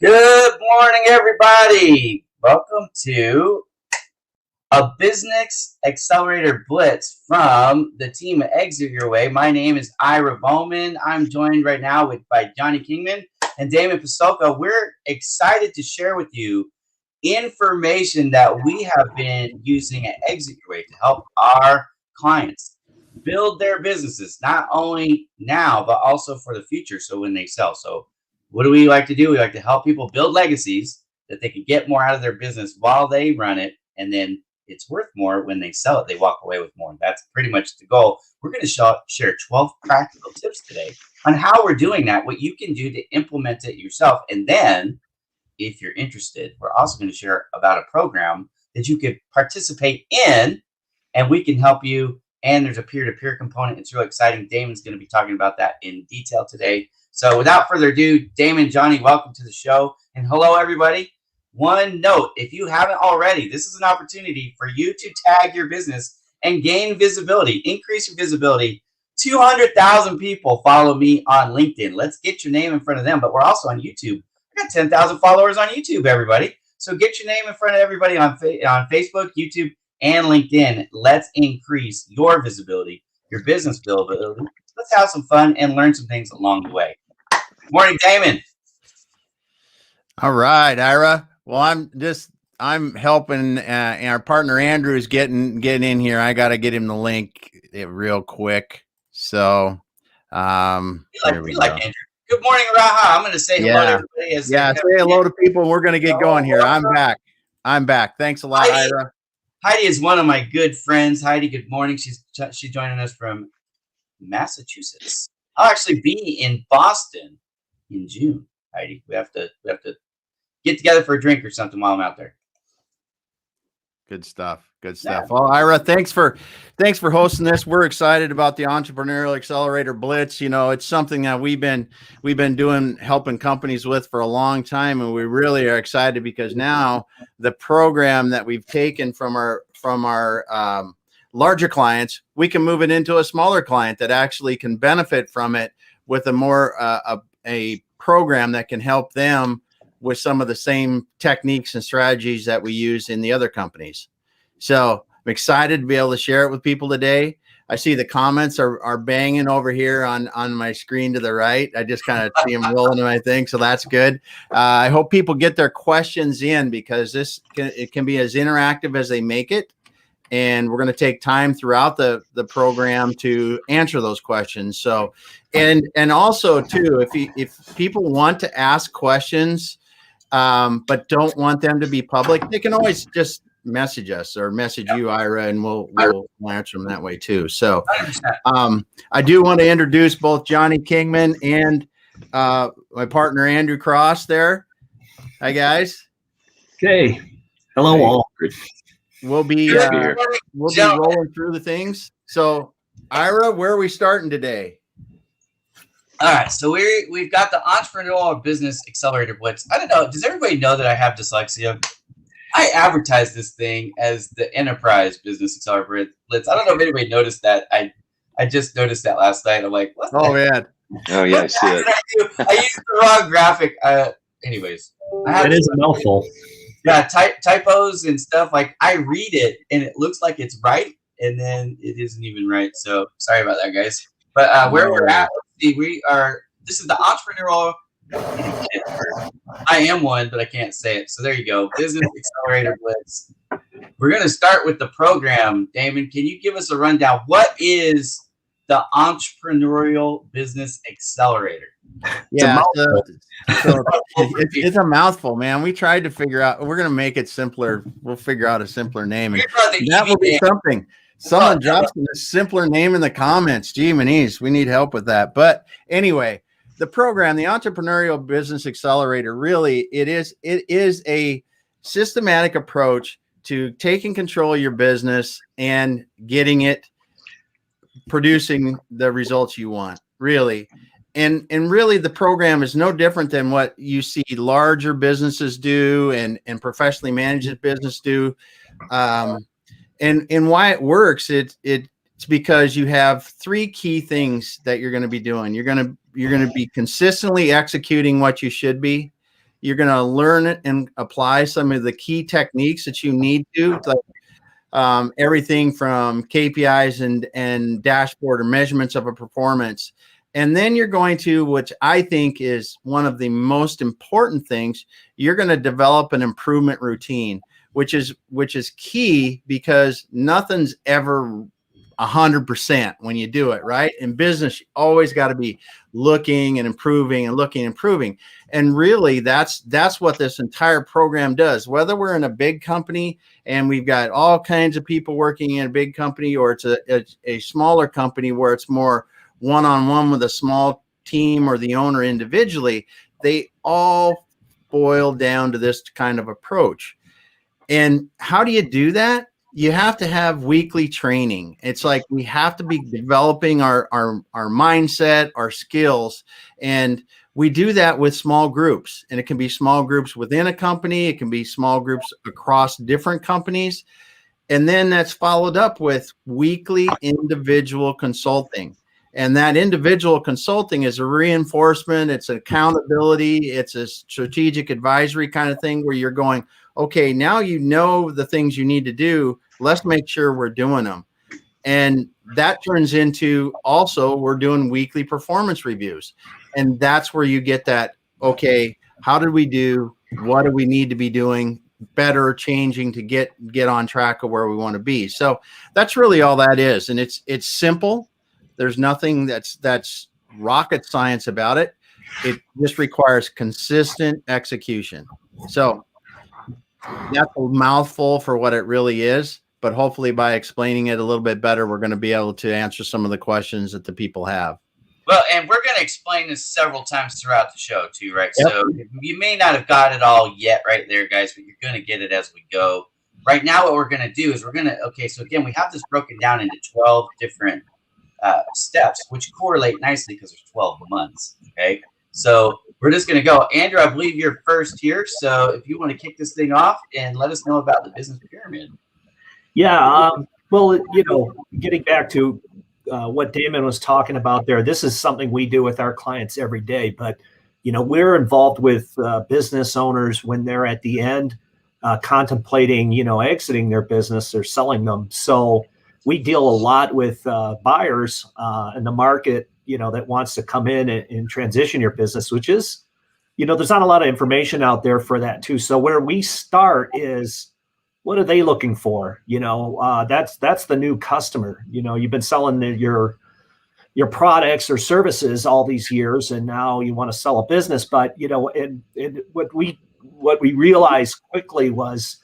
Good morning, everybody. Welcome to a Business Accelerator Blitz from the team at Exit Your Way. My name is Ira Bowman. I'm joined right now by Johnny Kingman and Damon Pasolka. We're excited to share with you information that we have been using at Exit Your Way to help our clients build their businesses, not only now, but also for the future. So when they sell. So what do we like to do? We like to help people build legacies that they can get more out of their business while they run it. And then it's worth more when they sell it. They walk away with more. And that's pretty much the goal. We're going to share 12 practical tips today on how we're doing that, what you can do to implement it yourself. And then if you're interested, we're also going to share about a program that you could participate in and we can help you. And there's a peer-to-peer component. It's really exciting. Damon's going to be talking about that in detail today. So without further ado, Damon, Johnny, welcome to the show. And hello, everybody. One note, if you haven't already, this is an opportunity for you to tag your business and gain visibility, increase your visibility. 200,000 people follow me on LinkedIn. Let's get your name in front of them. But we're also on YouTube. I got 10,000 followers on YouTube, everybody. So get your name in front of everybody on Facebook, YouTube, and LinkedIn. Let's increase your visibility, your business visibility. Let's have some fun and learn some things along the way. Morning, Damon. All right, Ira. Well, I'm helping our partner Andrew is getting in here. I got to get him the link real quick. So there we go. Andrew. Good morning, Raha. I'm going to say hello to everybody. Say hello to people. We're going to get going here. I'm back. Thanks a lot, Ira. Heidi is one of my good friends. Heidi, good morning. She's joining us from Massachusetts. I'll actually be in Boston in June. Heidi, we have to get together for a drink or something while I'm out there. Good stuff. Yeah. Well, Ira, thanks for hosting this. We're excited about the Entrepreneurial Accelerator Blitz. You know, it's something that we've been doing, helping companies with for a long time, and we really are excited because now the program that we've taken from our larger clients, we can move it into a smaller client that actually can benefit from it with a more a program that can help them with some of the same techniques and strategies that we use in the other companies. So I'm excited to be able to share it with people today. I see the comments are banging over here on my screen to the right. I just kind of see them rolling to my thing, so that's good. I hope people get their questions in, because it can be as interactive as they make it, and we're going to take time throughout the program to answer those questions. So, and also too, if people want to ask questions, but don't want them to be public, they can always just message us or message you, Ira, and we'll answer them that way too. So I do want to introduce both Johnny Kingman and my partner Andrew Cross there. Hi guys. Okay. Hello all. We'll be rolling through the things. So Ira, where are we starting today? All right, so we've got the Entrepreneurial Business Accelerator Blitz. I don't know, does everybody know that I have dyslexia? I advertise this thing as the Enterprise Business Accelerator Blitz. I don't know if anybody noticed that. I just noticed that last night. I'm like, what? Oh man. Oh yeah, I see it. I used the wrong graphic. Anyways, it is a mouthful. Yeah, typos and stuff. Like, I read it and it looks like it's right, and then it isn't even right. So sorry about that, guys. But where we're at, let's see, this is the Entrepreneurial. I am one, but I can't say it. So there you go. Business Accelerator Blitz. We're going to start with the program. Damon, can you give us a rundown? What is the Entrepreneurial Business Accelerator? Yeah, it's a mouthful, man. We tried to figure out, we're going to make it simpler. We'll figure out a simpler name. And that will be something. Someone drops a simpler name in the comments. Gee, Manise, we need help with that. But anyway, the program, the Entrepreneurial Business Accelerator, really, it is a systematic approach to taking control of your business and getting it producing the results you want, really. And really, the program is no different than what you see larger businesses do and professionally managed business do. And why it works, it's because you have three key things that you're going to be doing. You're going to be consistently executing what you should be. You're going to learn it and apply some of the key techniques that you need to, like everything from KPIs and dashboard or measurements of a performance. And then you're going to, which I think is one of the most important things, you're going to develop an improvement routine, which is key, because nothing's ever 100% when you do it, right? In business, you always got to be looking and improving and looking and improving. And really, that's what this entire program does. Whether we're in a big company and we've got all kinds of people working in a big company, or it's a smaller company where it's more one-on-one with a small team or the owner individually, they all boil down to this kind of approach. And how do you do that? You have to have weekly training. It's like we have to be developing our mindset, our skills, and we do that with small groups. And it can be small groups within a company. It can be small groups across different companies. And then that's followed up with weekly individual consulting. And that individual consulting is a reinforcement. It's accountability. It's a strategic advisory kind of thing where you're going, okay, now you know the things you need to do. Let's make sure we're doing them. And that turns into also we're doing weekly performance reviews. And that's where you get that, okay, how did we do? What do we need to be doing better, changing to get on track of where we want to be? So that's really all that is. And it's simple. There's nothing that's rocket science about it. It just requires consistent execution. So that's a mouthful for what it really is, but hopefully by explaining it a little bit better, we're going to be able to answer some of the questions that the people have. Well, and we're going to explain this several times throughout the show too, right? Yep. So you may not have got it all yet right there, guys, but you're going to get it as we go. Right now, what we're going to do is so again, we have this broken down into 12 different steps, which correlate nicely because there's 12 months, okay? So we're just going to go. Andrew, I believe you're first here. So if you want to kick this thing off and let us know about the business pyramid. Yeah. Well, getting back to what Damon was talking about there, this is something we do with our clients every day. But, we're involved with business owners when they're at the end contemplating, exiting their business or selling them. So we deal a lot with buyers in the market, that wants to come in and transition your business, which is, there's not a lot of information out there for that too. So where we start is, what are they looking for? That's the new customer. You've been selling your products or services all these years, and now you want to sell a business. But and what we realized quickly was,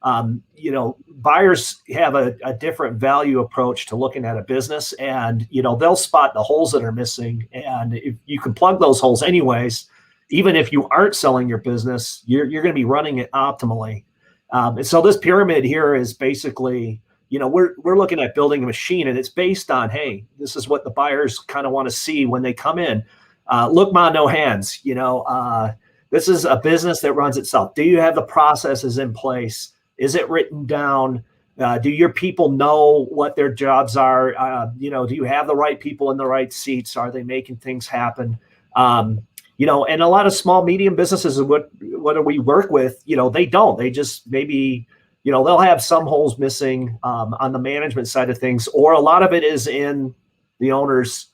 buyers have a different value approach to looking at a business, and they'll spot the holes that are missing, and if you can plug those holes anyways, even if you aren't selling your business, you're going to be running it optimally. And so this pyramid here is basically, we're looking at building a machine, and it's based on, hey, this is what the buyers kind of want to see when they come in. Look, ma, no hands. This is a business that runs itself. Do you have the processes in place? Is it written down? Do your people know what their jobs are? Do you have the right people in the right seats? Are they making things happen? And a lot of small, medium businesses, what do we work with? They don't. They just maybe, they'll have some holes missing on the management side of things, or a lot of it is in the owner's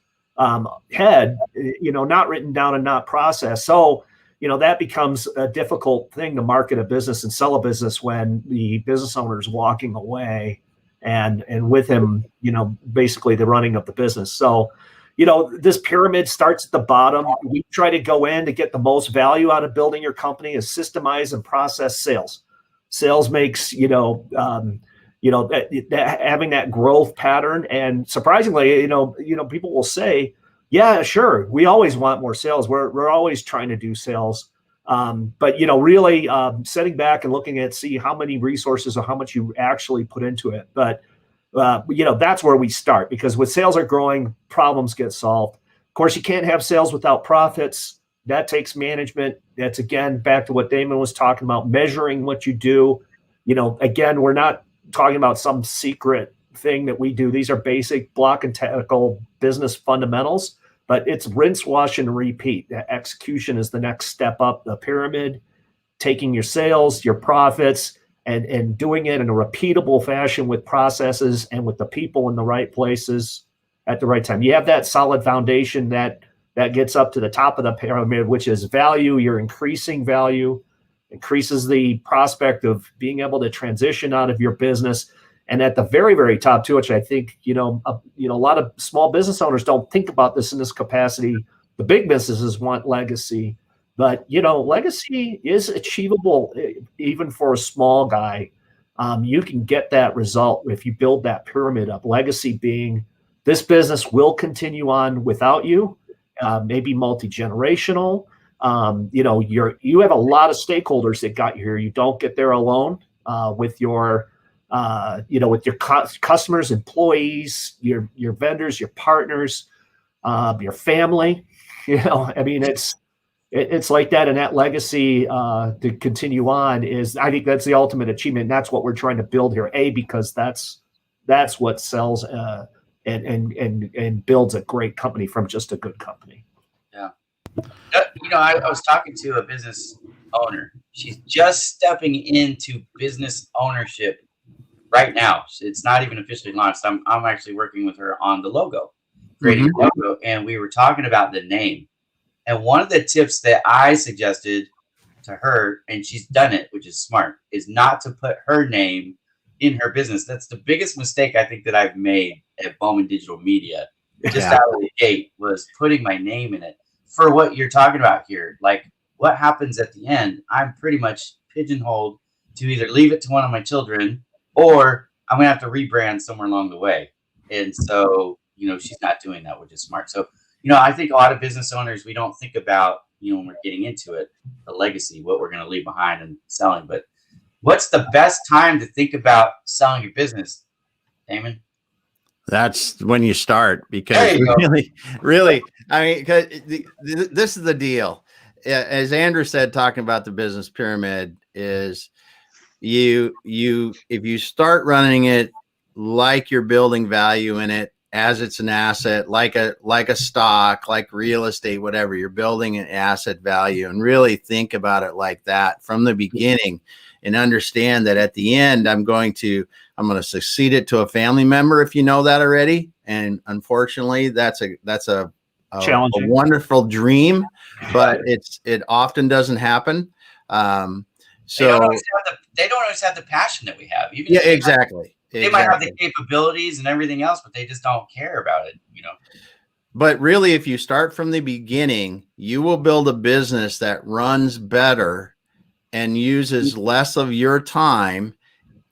head, not written down and not processed. So, that becomes a difficult thing to market a business and sell a business when the business owner is walking away and with him, basically the running of the business. So, this pyramid starts at the bottom. We try to go in to get the most value out of building your company is systemize and process sales. Sales makes, having that growth pattern. And surprisingly, people will say, yeah, sure, we always want more sales. We're always trying to do sales. But, really setting back and looking at, see how many resources or how much you actually put into it. But that's where we start, because when sales are growing, problems get solved. Of course, you can't have sales without profits. That takes management. That's, again, back to what Damon was talking about, measuring what you do. Again, we're not talking about some secret thing that we do. These are basic block and tackle business fundamentals, but it's rinse, wash, and repeat. The execution is the next step up the pyramid, taking your sales, your profits, and doing it in a repeatable fashion with processes and with the people in the right places at the right time. You have that solid foundation that gets up to the top of the pyramid, which is value. You're increasing value, increases the prospect of being able to transition out of your business. And at the very, very top too, which I think, a lot of small business owners don't think about this in this capacity. The big businesses want legacy. But, legacy is achievable even for a small guy. You can get that result if you build that pyramid up. Legacy being, this business will continue on without you, maybe multi-generational. You have a lot of stakeholders that got you here. You don't get there alone with your customers, employees, your vendors, your partners, your family. It's like that, and that legacy to continue on is, I think that's the ultimate achievement. And that's what we're trying to build here. Because that's what sells and builds a great company from just a good company. Yeah. I was talking to a business owner. She's just stepping into business ownership right now. It's not even officially launched. I'm actually working with her on the logo, creating a logo, and we were talking about the name. And one of the tips that I suggested to her, and she's done it, which is smart, is not to put her name in her business. That's the biggest mistake I think that I've made at Bowman Digital Media, just out of the gate, was putting my name in it. For what you're talking about here, like what happens at the end, I'm pretty much pigeonholed to either leave it to one of my children, or I'm going to have to rebrand somewhere along the way. And so, she's not doing that, which is smart. So, I think a lot of business owners, we don't think about, when we're getting into it, the legacy, what we're going to leave behind and selling. But what's the best time to think about selling your business, Damon? That's when you start, because really, I mean, this is the deal. As Andrew said, talking about the business pyramid is if you start running it like you're building value in it, as it's an asset, like a stock, like real estate, whatever. You're building an asset value, and really think about it like that from the beginning, and understand that at the end, I'm going to succeed it to a family member, if you know that already. And unfortunately, that's a wonderful dream, but it often doesn't happen. They don't always have the passion that we have. Even yeah, exactly. They might have the capabilities and everything else, but they just don't care about it, you know. But really, if you start from the beginning, you will build a business that runs better and uses less of your time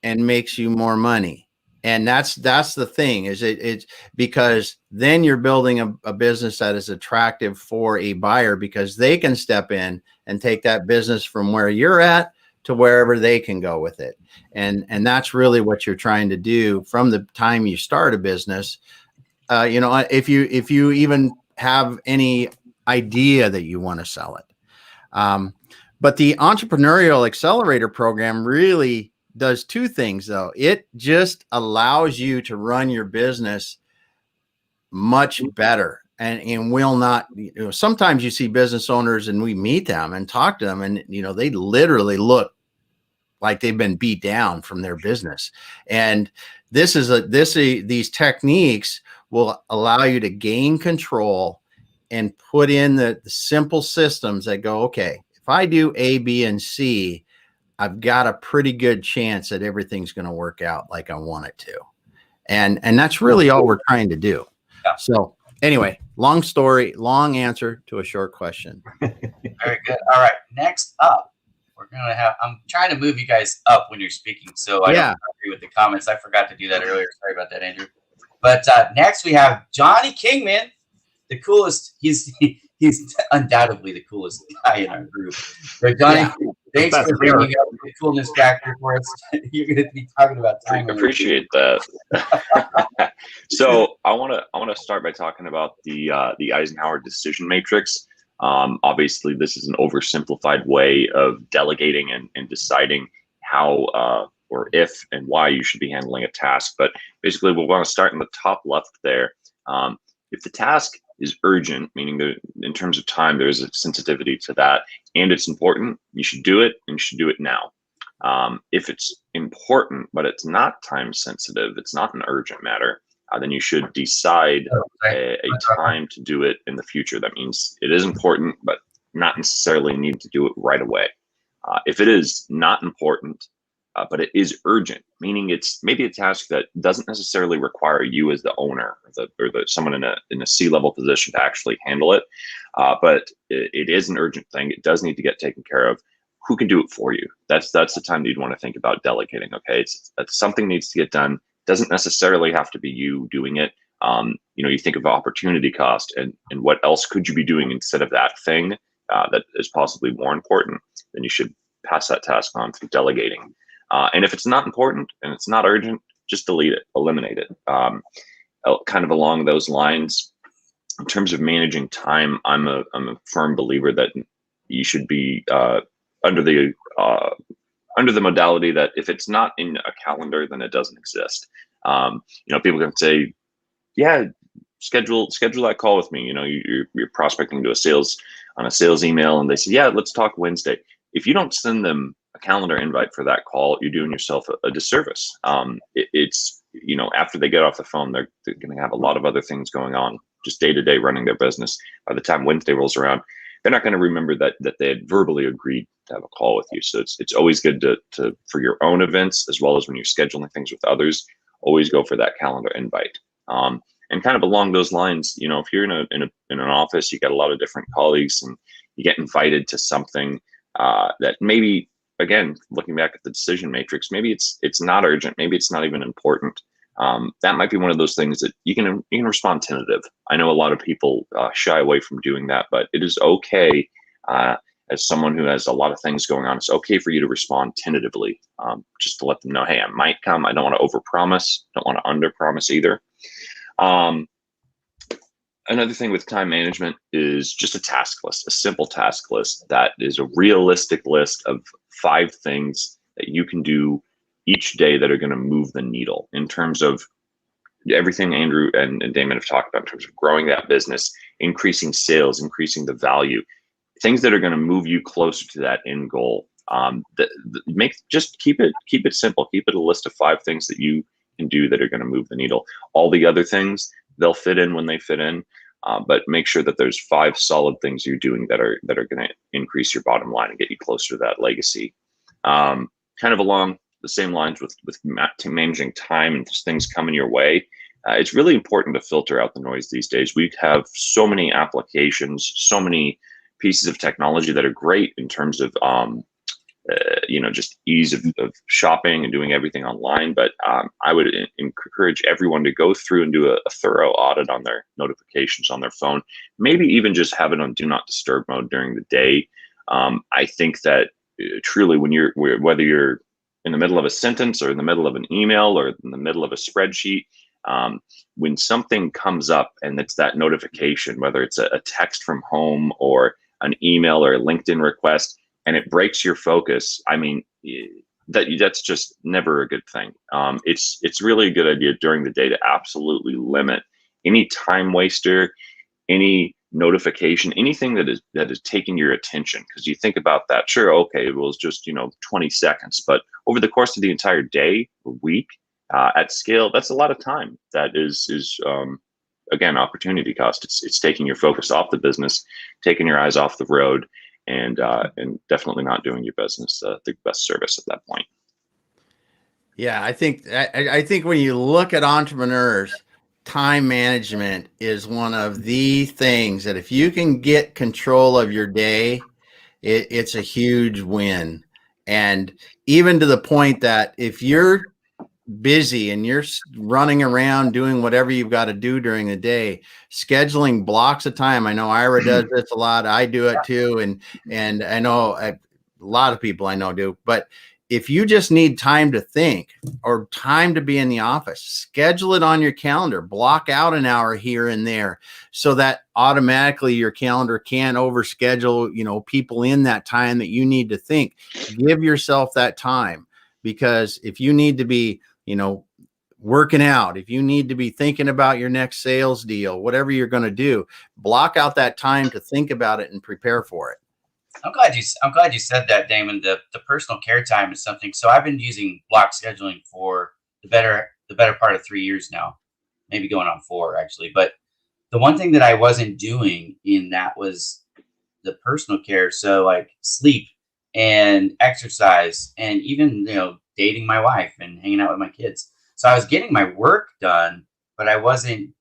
and makes you more money. And that's the thing, is it's because then you're building a business that is attractive for a buyer, because they can step in and take that business from where you're at to wherever they can go with it. And that's really what you're trying to do from the time you start a business. You know, if you even have any idea that you want to sell it. But the Entrepreneurial Accelerator program really does two things, though. It just allows you to run your business much better. And will not, you know, sometimes you see business owners and we meet them and talk to them, and, you know, they literally look like they've been beat down from their business. And these techniques will allow you to gain control and put in the simple systems that go, okay, if I do A, B, and C, I've got a pretty good chance that everything's going to work out like I want it to. And that's really all we're trying to do. Yeah. So anyway, long story, long answer to a short question. Very good. All right. Next up, we're going to have, I'm trying to move you guys up when you're speaking, so I don't agree with the comments. I forgot to do that earlier. Sorry about that, Andrew. But next we have Johnny Kingman, the coolest. He's undoubtedly the coolest guy in our group. But Johnny, thanks for bringing up the coolness factor for us. You're going to be talking about time. Appreciate that. So I want to start by talking about the Eisenhower decision matrix. Obviously, this is an oversimplified way of delegating and deciding how or if and why you should be handling a task. But basically, we want to start in the top left there. If the task is urgent, meaning that in terms of time, there's a sensitivity to that, and it's important, you should do it, and you should do it now. If it's important, but it's not time sensitive, it's not an urgent matter, then you should decide a time to do it in the future. That means it is important, but not necessarily need to do it right away. If it is not important, but it is urgent, meaning it's maybe a task that doesn't necessarily require you as the owner or someone in a C-level position to actually handle it, but it is an urgent thing. It does need to get taken care of. Who can do it for you? That's the time that you'd want to think about delegating. Okay, it's something needs to get done. Doesn't necessarily have to be you doing it. You think of opportunity cost and what else could you be doing instead of that thing that is possibly more important. Then you should pass that task on through delegating. And if it's not important and it's not urgent, just delete it, eliminate it. Kind of along those lines, in terms of managing time, I'm a firm believer that you should be under the modality that if it's not in a calendar, then it doesn't exist. People can say, yeah, schedule that call with me. You're prospecting to a sales email, and they say, yeah, let's talk Wednesday. If you don't send them a calendar invite for that call, you're doing yourself a disservice. It's after they get off the phone, they're going to have a lot of other things going on, just day to day running their business. By the time Wednesday rolls around, they're not going to remember that they had verbally agreed to have a call with you. So it's always good to for your own events, as well as when you're scheduling things with others, always go for that calendar invite. And kind of along those lines, if you're in an office, you got a lot of different colleagues, and you get invited to something that maybe, again, looking back at the decision matrix, maybe it's not urgent, maybe it's not even important. That might be one of those things that you can respond tentative. I know a lot of people shy away from doing that, but it is okay as someone who has a lot of things going on. It's okay for you to respond tentatively, just to let them know, hey, I might come. I don't want to overpromise, don't want to underpromise either. Another thing with time management is just a task list, a simple task list that is a realistic list of 5 things that you can do each day that are going to move the needle in terms of everything Andrew and Damon have talked about in terms of growing that business, increasing sales, increasing the value, things that are going to move you closer to that end goal. Just keep it simple. Keep it a list of 5 things that you can do that are going to move the needle. All the other things, they'll fit in when they fit in. But make sure that there's 5 solid things you're doing that are going to increase your bottom line and get you closer to that legacy. Kind of along the same lines with managing time and just things coming your way. It's really important to filter out the noise these days. We have so many applications, so many pieces of technology that are great in terms of just ease of shopping and doing everything online. But I would encourage everyone to go through and do a thorough audit on their notifications on their phone. Maybe even just have it on do not disturb mode during the day. I think that truly whether you're in the middle of a sentence or in the middle of an email or in the middle of a spreadsheet, when something comes up and it's that notification, whether it's a text from home or an email or a LinkedIn request, and it breaks your focus, I mean, that's just never a good thing. It's really a good idea during the day to absolutely limit any time waster, any notification, anything that is taking your attention. Because you think about that, sure, okay, it was just 20 seconds, but over the course of the entire day or week, at scale, that's a lot of time. That is again, opportunity cost. It's taking your focus off the business, taking your eyes off the road, and definitely not doing your business the best service at that point. Yeah, I think when you look at entrepreneurs, time management is one of the things that if you can get control of your day, it's a huge win. And even to the point that if you're busy and you're running around doing whatever you've got to do during the day, scheduling blocks of time. I know Ira does this a lot. I do it too. And I know a lot of people I know do, but if you just need time to think or time to be in the office, schedule it on your calendar, block out an hour here and there so that automatically your calendar can overschedule, people in that time that you need to think. Give yourself that time, because if you need to be working out, if you need to be thinking about your next sales deal, whatever you're going to do, block out that time to think about it and prepare for it. I'm glad you said that, Damon. The personal care time is something. So I've been using block scheduling for the better part of 3 years now, maybe going on 4 actually. But the one thing that I wasn't doing in that was the personal care. So like sleep and exercise and even, dating my wife and hanging out with my kids. So I was getting my work done, but I wasn't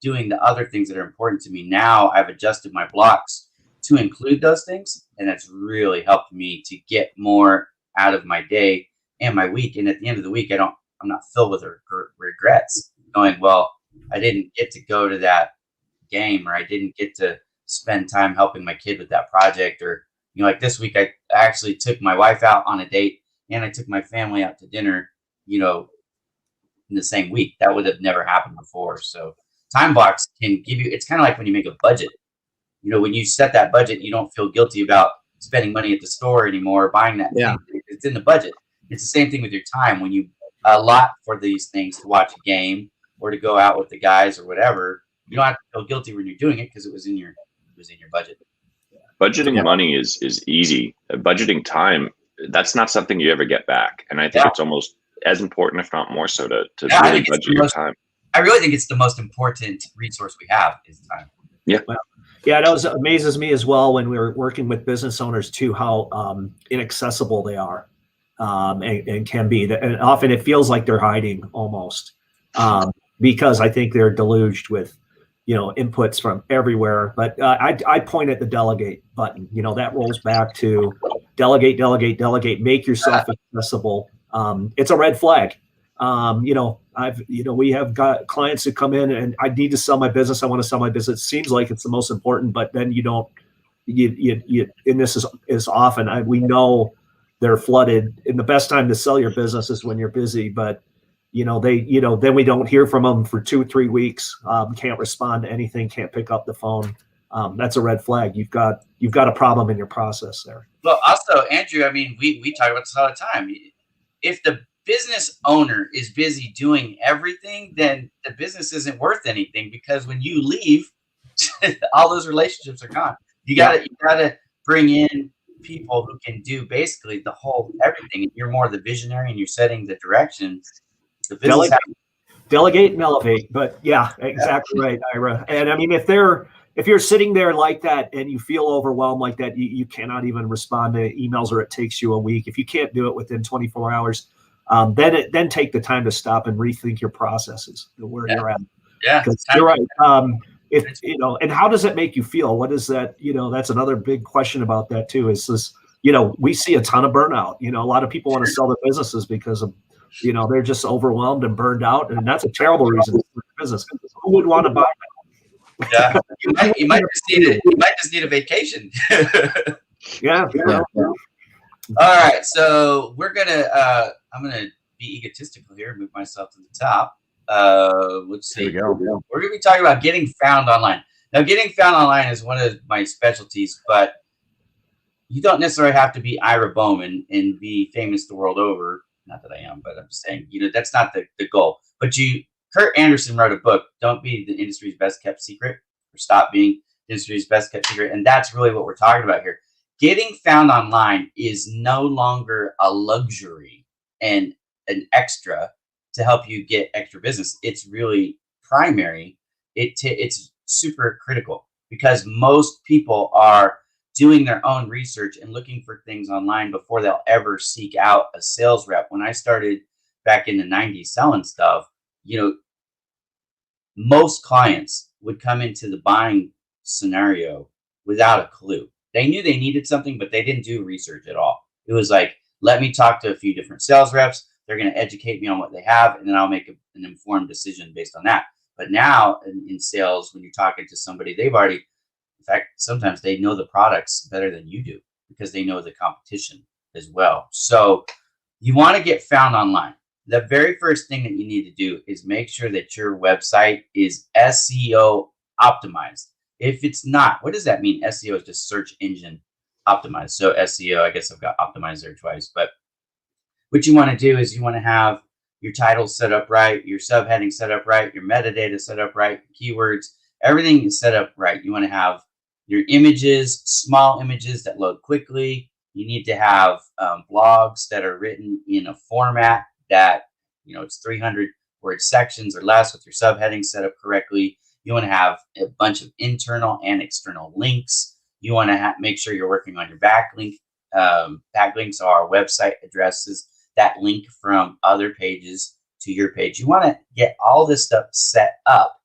doing the other things that are important to me. Now I've adjusted my blocks to include those things, and that's really helped me to get more out of my day and my week. And at the end of the week, I'm not filled with regrets going, well, I didn't get to go to that game, or I didn't get to spend time helping my kid with that project. Or, like this week, I actually took my wife out on a date and I took my family out to dinner, in the same week. That would have never happened before. So time blocks can give you, it's kind of like when you make a budget. When you set that budget, you don't feel guilty about spending money at the store anymore, or buying that thing. It's in the budget. It's the same thing with your time. When you allot for these things to watch a game or to go out with the guys or whatever, you don't have to feel guilty when you're doing it because it was in your budget. Budgeting money is easy. Budgeting time, that's not something you ever get back. And I think it's almost as important, if not more so, to really budget your time. I really think it's the most important resource we have is time. Yeah. Well, yeah, it amazes me as well when we're working with business owners too, how inaccessible they are and can be. And often it feels like they're hiding almost because I think they're deluged with, inputs from everywhere. But I point at the delegate button. That rolls back to delegate, make yourself accessible. It's a red flag. We have got clients that come in and I need to sell my business. I want to sell my business. It seems like it's the most important, but then and this is often, we know they're flooded, and the best time to sell your business is when you're busy, but then we don't hear from them for 2 or 3 weeks. Can't respond to anything, can't pick up the phone. That's a red flag. You've got a problem in your process there. Well, also, Andrew, I mean, we talk about this all the time. If the business owner is busy doing everything, then the business isn't worth anything, because when you leave, all those relationships are gone. You gotta bring in people who can do basically the whole everything. You're more the visionary and you're setting the direction. The business delegate and elevate. But yeah, exactly right, Ira. And I mean, if you're sitting there like that and you feel overwhelmed like that, you cannot even respond to emails, or it takes you a week. If you can't do it within 24 hours, then take the time to stop and rethink your processes, where you're at. Yeah, because you're right. If and how does it make you feel? What is that? That's another big question about that too. Is this? We see a ton of burnout. A lot of people want to sell their businesses because of they're just overwhelmed and burned out, and that's a terrible reason for business. Who would want to buy that? Yeah, you might just need a vacation. Yeah. All right, so I'm gonna be egotistical here, move myself to the top. Let's see. There we go. We're gonna be talking about getting found online. Now, getting found online is one of my specialties, but you don't necessarily have to be Ira Bowman and be famous the world over. Not that I am, but I'm saying, that's not the goal. But Kurt Anderson wrote a book, Don't Be the Industry's Best Kept Secret, or Stop Being the Industry's Best Kept Secret. And that's really what we're talking about here. Getting found online is no longer a luxury and an extra to help you get extra business. It's really primary. It's super critical, because most people are doing their own research and looking for things online before they'll ever seek out a sales rep. When I started back in the 90s selling stuff, most clients would come into the buying scenario without a clue. They knew they needed something, but they didn't do research at all. It was like, let me talk to a few different sales reps. They're going to educate me on what they have, and then I'll make an informed decision based on that. But now in sales, when you're talking to somebody, they've already, in fact, sometimes they know the products better than you do, because they know the competition as well. So you want to get found online. The very first thing that you need to do is make sure that your website is SEO optimized. If it's not, what does that mean? SEO is just search engine optimized. So SEO, I guess I've got optimized there twice. But what you want to do is you want to have your titles set up right, your subheading set up right, your metadata set up right, keywords, everything is set up right. You want to have your images, small images that load quickly. You need to have blogs that are written in a format that, it's 300 word sections or less, with your subheadings set up correctly. You want to have a bunch of internal and external links. You want to make sure you're working on your backlink. Backlinks are website addresses that link from other pages to your page. You want to get all this stuff set up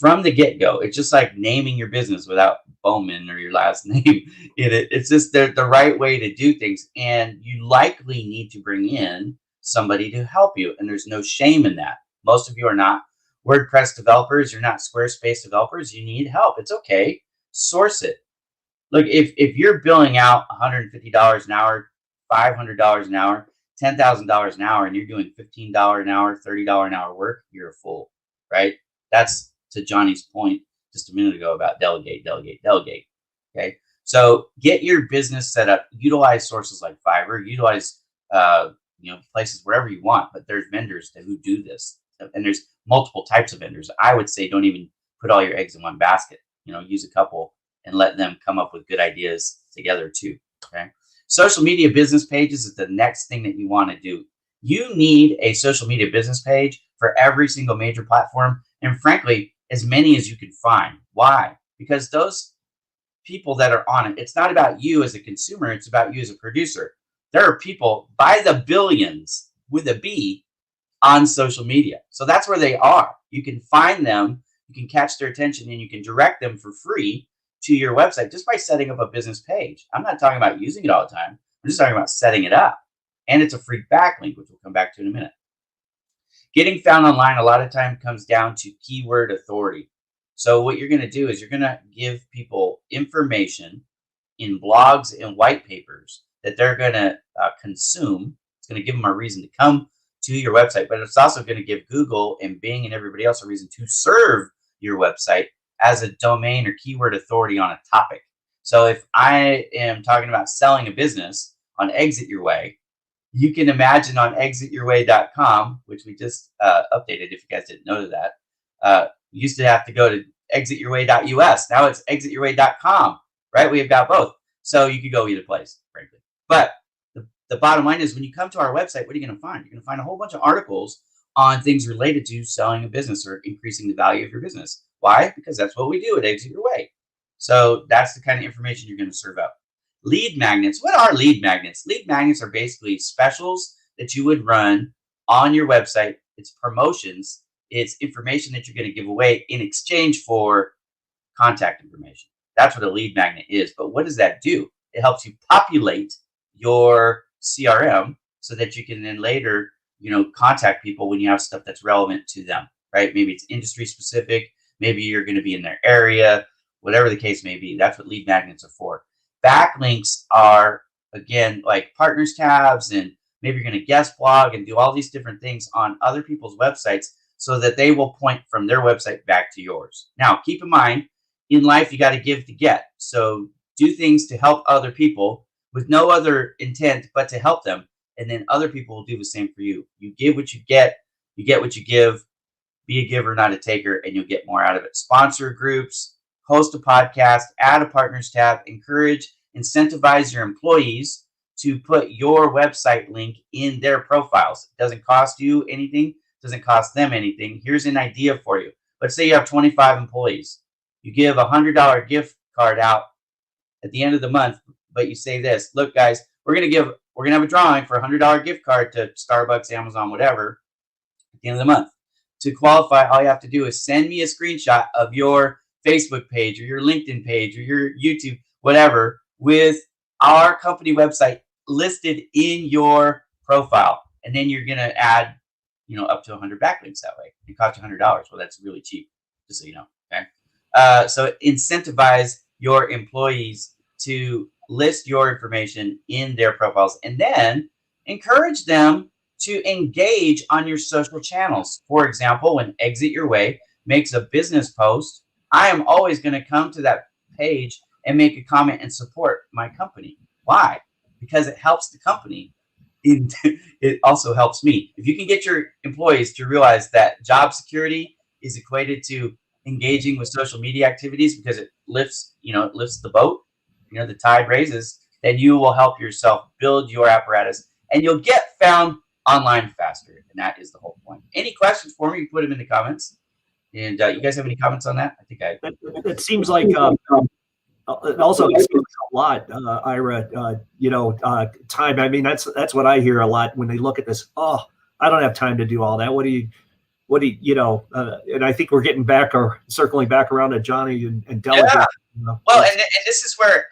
from the get-go. It's just like naming your business without Bowman or your last name. It's just the right way to do things. And you likely need to bring in somebody to help you. And there's no shame in that. Most of you are not WordPress developers. You're not Squarespace developers. You need help. It's okay. Source it. Look, if you're billing out $150 an hour, $500 an hour, $10,000 an hour, and you're doing $15 an hour, $30 an hour work, you're a fool, right? That's to Johnny's point just a minute ago about delegate. Okay. So get your business set up, utilize sources like Fiverr, utilize, places wherever you want, but there's vendors who do this, and there's multiple types of vendors. I would say don't even put all your eggs in one basket, use a couple and let them come up with good ideas together too. Okay. Social media business pages is the next thing that you want to do. You need a social media business page for every single major platform, and frankly, as many as you can find. Why? Because those people that are on it, it's not about you as a consumer, it's about you as a producer. There are people by the billions with a B on social media. So that's where they are. You can find them, you can catch their attention, and you can direct them for free to your website just by setting up a business page. I'm not talking about using it all the time. I'm just talking about setting it up. And it's a free backlink, which we'll come back to in a minute. Getting found online a lot of time comes down to keyword authority. So what you're going to do is you're going to give people information in blogs and white papers that they're going to consume. It's going to give them a reason to come to your website, but it's also going to give Google and Bing and everybody else a reason to serve your website as a domain or keyword authority on a topic. So if I am talking about selling a business on Exit Your Way, you can imagine on exityourway.com, which we just updated if you guys didn't know that. You used to have to go to exityourway.us. Now it's exityourway.com, right? We've got both. So you could go either place, frankly. But the bottom line is when you come to our website, what are you going to find? You're going to find a whole bunch of articles on things related to selling a business or increasing the value of your business. Why? Because that's what we do at Exit Your Way. So that's the kind of information you're going to serve up. Lead magnets. What are lead magnets? Lead magnets are basically specials that you would run on your website. It's promotions. It's information that you're going to give away in exchange for contact information. That's what a lead magnet is. But what does that do? It helps you populate your CRM so that you can then later, contact people when you have stuff that's relevant to them, right? Maybe it's industry specific. Maybe you're going to be in their area, whatever the case may be. That's what lead magnets are for. Backlinks are, again, like partners tabs, and maybe you're going to guest blog and do all these different things on other people's websites so that they will point from their website back to yours. Now, keep in mind, in life, you got to give to get. So do things to help other people with no other intent but to help them. And then other people will do the same for you. You give what you get what you give. Be a giver, not a taker, and you'll get more out of it. Sponsor groups, host a podcast, add a partners tab, encourage, incentivize your employees to put your website link in their profiles. It doesn't cost you anything, doesn't cost them anything. Here's an idea for you. Let's say you have 25 employees. You give a $100 gift card out at the end of the month, but you say this, look guys, we're gonna have a drawing for a $100 gift card to Starbucks, Amazon, whatever, at the end of the month. To qualify, all you have to do is send me a screenshot of your Facebook page or your LinkedIn page or your YouTube, whatever, with our company website listed in your profile. And then you're going to add, up to 100 backlinks that way. It costs you $100. Well, that's really cheap, just so you know. Okay. So incentivize your employees to list your information in their profiles, and then encourage them to engage on your social channels. For example, when Exit Your Way makes a business post, I am always going to come to that page and make a comment and support my company. Why? Because it helps the company. It also helps me. If you can get your employees to realize that job security is equated to engaging with social media activities because it lifts the boat, the tide raises, then you will help yourself build your apparatus and you'll get found online faster. And that is the whole point. Any questions for me? You put them in the comments. And you guys have any comments on that? I think it seems like it also explains a lot, Ira. Time. I mean, that's what I hear a lot when they look at this. Oh, I don't have time to do all that. What do you? And I think we're getting back or circling back around to Johnny and delegate. Yeah. Well, and this is where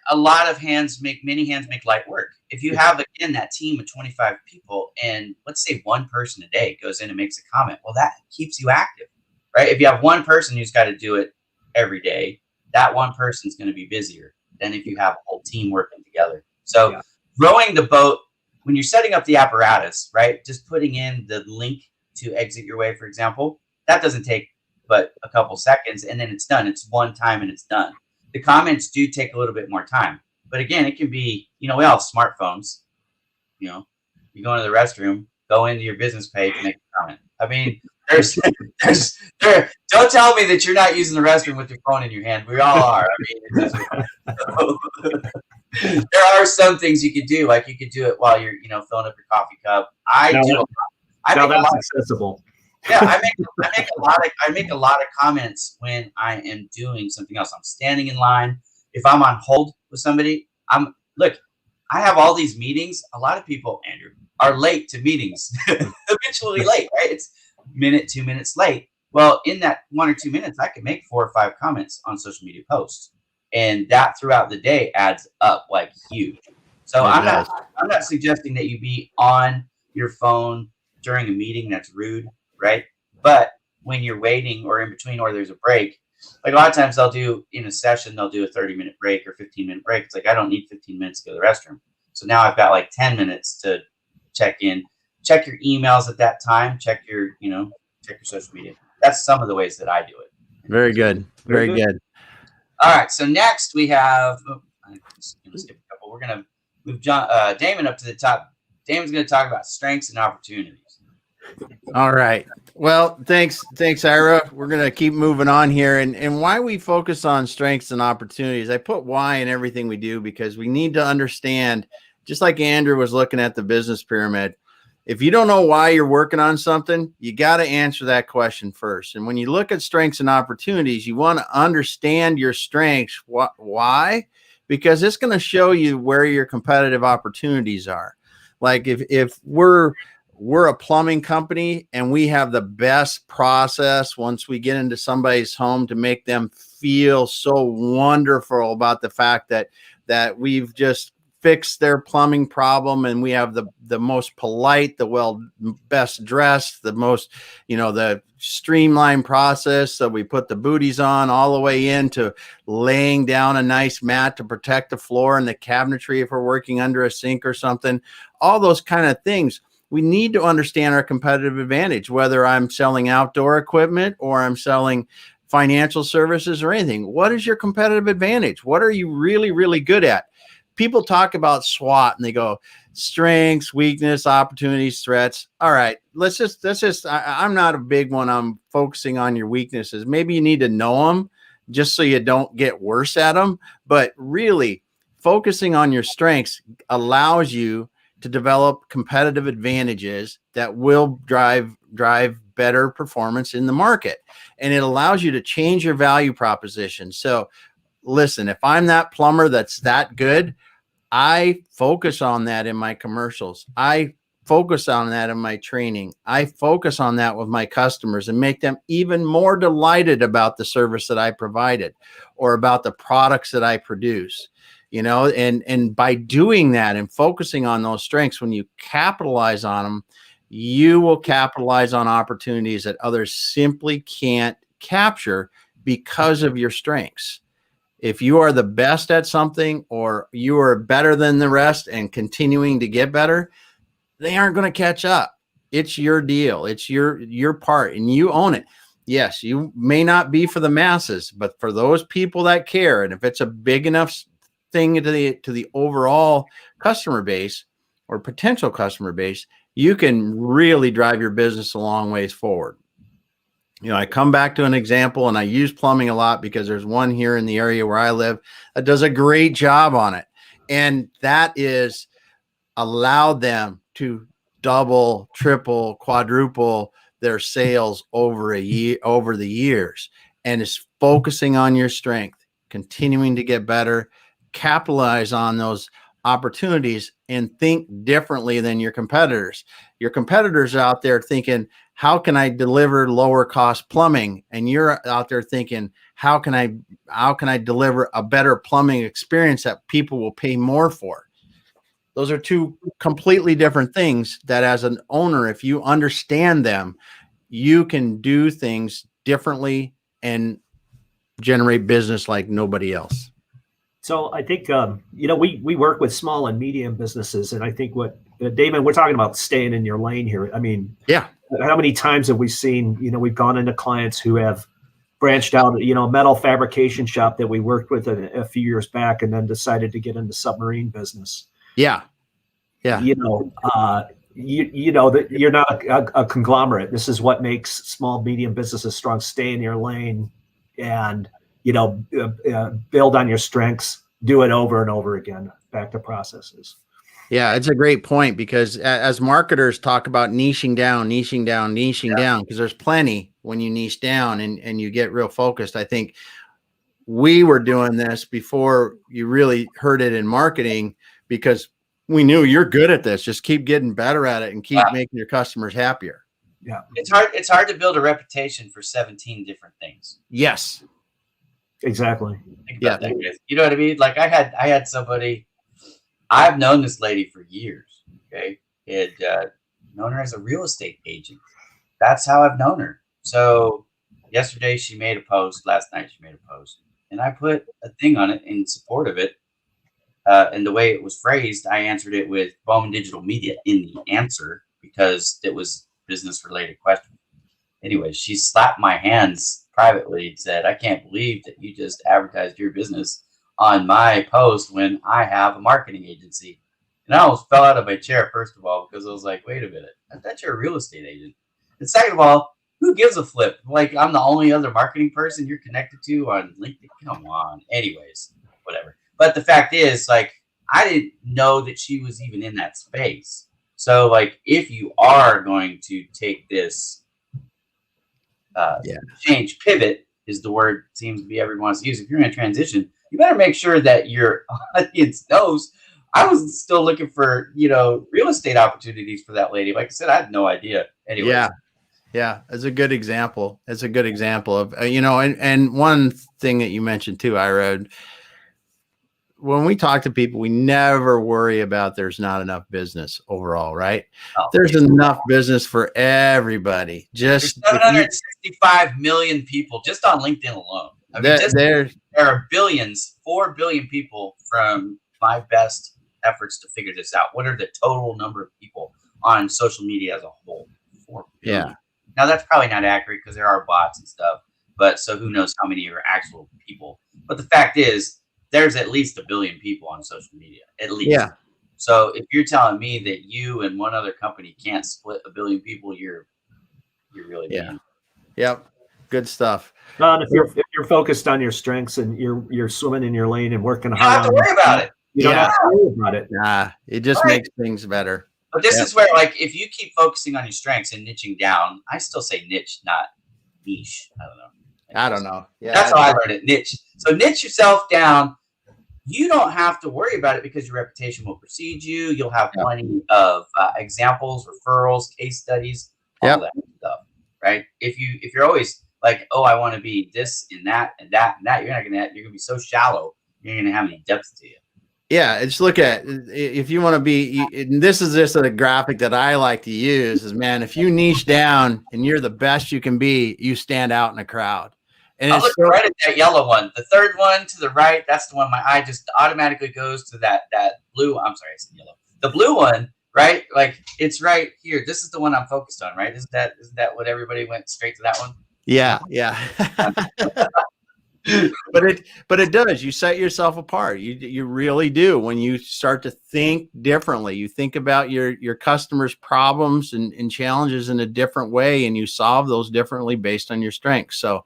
many hands make light work. If you have, again, that team of 25 people and let's say one person a day goes in and makes a comment, well, that keeps you active, right? If you have one person who's got to do it every day, that one person is going to be busier than if you have a whole team working together. So rowing the boat, when you're setting up the apparatus, right, just putting in the link to Exit Your Way, for example, that doesn't take but a couple seconds and then it's done. It's one time and it's done. The comments do take a little bit more time. But again, it can be, we all have smartphones. You go into the restroom, go into your business page, and make a comment. I mean, don't tell me that you're not using the restroom with your phone in your hand. We all are. There are some things you could do, like you could do it while you're, filling up your coffee cup. That's accessible. Yeah, I make a lot of comments when I am doing something else. I'm standing in line. If I'm on hold with somebody, I have all these meetings. A lot of people, Andrew, are late to meetings, habitually late, right? It's minute, 2 minutes late. Well, in that 1 or 2 minutes, I can make 4 or 5 comments on social media posts, and that throughout the day adds up like huge. So I'm not suggesting that you be on your phone during a meeting. That's rude, right? But when you're waiting or in between or there's a break, like a lot of times they'll do in a session, they'll do a 30-minute break or 15-minute break. It's like, I don't need 15 minutes to go to the restroom. So now I've got like 10 minutes to check your emails at that time, check your social media. That's some of the ways that I do it. Very good. Very good. All right. So next we have, I'm just going to skip a couple. We're going to move Damon up to the top. Damon's going to talk about strengths and opportunities. All right. Well, thanks, Ira. We're going to keep moving on here. And why we focus on strengths and opportunities, I put why in everything we do because we need to understand, just like Andrew was looking at the business pyramid, if you don't know why you're working on something, you got to answer that question first. And when you look at strengths and opportunities, you want to understand your strengths. Why? Because it's going to show you where your competitive opportunities are. Like if we're a plumbing company and we have the best process once we get into somebody's home to make them feel so wonderful about the fact that we've just fixed their plumbing problem, and we have the most polite, the best dressed, the most, the streamlined process. So we put the booties on all the way into laying down a nice mat to protect the floor and the cabinetry if we're working under a sink or something, all those kind of things. We need to understand our competitive advantage, whether I'm selling outdoor equipment or I'm selling financial services or anything. What is your competitive advantage? What are you really, really good at? People talk about SWOT and they go strengths, weakness, opportunities, threats. All right, let's just, I'm not a big one on focusing on your weaknesses. Maybe you need to know them just so you don't get worse at them. But really focusing on your strengths allows you to develop competitive advantages that will drive better performance in the market. And it allows you to change your value proposition. So listen, if I'm that plumber that's that good, I focus on that in my commercials. I focus on that in my training. I focus on that with my customers and make them even more delighted about the service that I provided or about the products that I produce. And by doing that and focusing on those strengths, when you capitalize on them, you will capitalize on opportunities that others simply can't capture because of your strengths. If you are the best at something or you are better than the rest and continuing to get better, they aren't going to catch up. It's your deal. It's your part and you own it. Yes, you may not be for the masses, but for those people that care, and if it's a big enough thing to the overall customer base or potential customer base, you can really drive your business a long ways forward. I come back to an example, and I use plumbing a lot because there's one here in the area where I live that does a great job on it. And that is allowed them to double, triple, quadruple their sales over the years. And it's focusing on your strength, continuing to get better, capitalize on those opportunities, and think differently than your competitors. Your competitors are out there thinking, how can I deliver lower cost plumbing? And you're out there thinking, how can I deliver a better plumbing experience that people will pay more for? Those are two completely different things that as an owner, if you understand them, you can do things differently and generate business like nobody else. So I think, we work with small and medium businesses. And I think Damon, we're talking about staying in your lane here. I mean, yeah. How many times have we seen, we've gone into clients who have branched out, a metal fabrication shop that we worked with a few years back and then decided to get into submarine business. Yeah. Yeah. That you're not a conglomerate. This is what makes small, medium businesses strong. Stay in your lane and, build on your strengths, do it over and over again, back to processes. Yeah, it's a great point because as marketers talk about niching down, because there's plenty when you niche down and you get real focused. I think we were doing this before you really heard it in marketing because we knew you're good at this. Just keep getting better at it and keep making your customers happier. Yeah. It's hard to build a reputation for 17 different things. Yes. Exactly. Think about that, guys. You know what I mean? Like I had somebody, I've known this lady for years. Okay. Had known her as a real estate agent. That's how I've known her. So yesterday she made a post. Last night she made a post. And I put a thing on it in support of it. And the way it was phrased, I answered it with Bowman Digital Media in the answer because it was business related question. Anyway, she slapped my hands privately and said, I can't believe that you just advertised your business on my post when I have a marketing agency. And I almost fell out of my chair, first of all, because I was like, wait a minute, I thought you're a real estate agent. And second of all, who gives a flip? Like, I'm the only other marketing person you're connected to on LinkedIn. Come on. Anyways, whatever. But the fact is, like, I didn't know that she was even in that space. So, like, if you are going to take this change, pivot is the word seems to be everyone wants to use. If you're in a transition, you better make sure that your audience knows. I was still looking for, real estate opportunities for that lady. Like I said, I had no idea. Anyway. Yeah. It's a good example. It's a good example of, and one thing that you mentioned too, Ira, when we talk to people, we never worry about there's not enough business overall, right? Oh, there's enough business for everybody. Just 765 million people just on LinkedIn alone. I mean, there are billions, 4 billion people from my best efforts to figure this out. What are the total number of people on social media as a whole? 4 billion. Yeah. Now that's probably not accurate because there are bots and stuff, but so who knows how many are actual people. But the fact is, there's at least 1 billion people on social media, at least. Yeah. So if you're telling me that you and one other company can't split 1 billion people, you're really being. Yep. Good stuff. Don, if you're focused on your strengths and you're swimming in your lane and working hard, you don't have to worry about it. You don't have to worry about it. Nah, it just makes things better. But this is where, like, if you keep focusing on your strengths and niching down, I still say niche, not niche. I don't know. Yeah, that's how I learned it. Niche. So niche yourself down. You don't have to worry about it because your reputation will precede you. You'll have plenty of examples, referrals, case studies, all that stuff, right? If you're always like, oh, I want to be this and that and that and that, you're gonna be so shallow. You're gonna have any depth to you. Yeah, just look at if you want to be. And this is just a graphic that I like to use. Is man, if you niche down and you're the best you can be, you stand out in a crowd. And I'll look right at that yellow one. The third one to the right, that's the one my eye just automatically goes to that blue. I'm sorry, I said yellow. The blue one, right? Like it's right here. This is the one I'm focused on, right? Isn't that what everybody went straight to that one? Yeah. But it does. You set yourself apart. You really do. When you start to think differently, you think about your customers' problems and challenges in a different way, and you solve those differently based on your strengths. So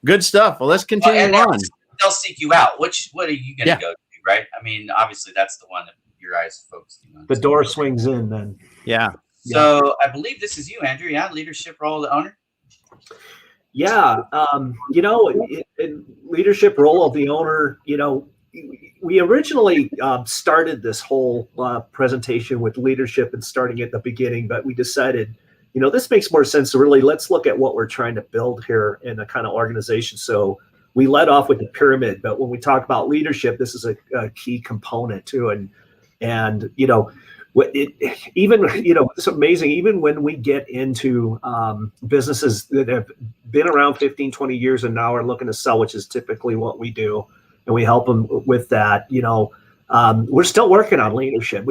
good stuff. Well, let's continue on. They'll seek you out. What are you going to go to, right? I mean, obviously that's the one that your eyes are focusing on. The door swings in then. Yeah. So I believe this is you, Andrew. Yeah. Leadership role of the owner. Yeah. Leadership role of the owner, we originally started this whole presentation with leadership and starting at the beginning, but we decided, this makes more sense to really let's look at what we're trying to build here in a kind of organization. So we led off with the pyramid, but when we talk about leadership, this is a key component too. And it's amazing. Even when we get into businesses that have been around 15, 20 years and now are looking to sell, which is typically what we do, and we help them with that, we're still working on leadership.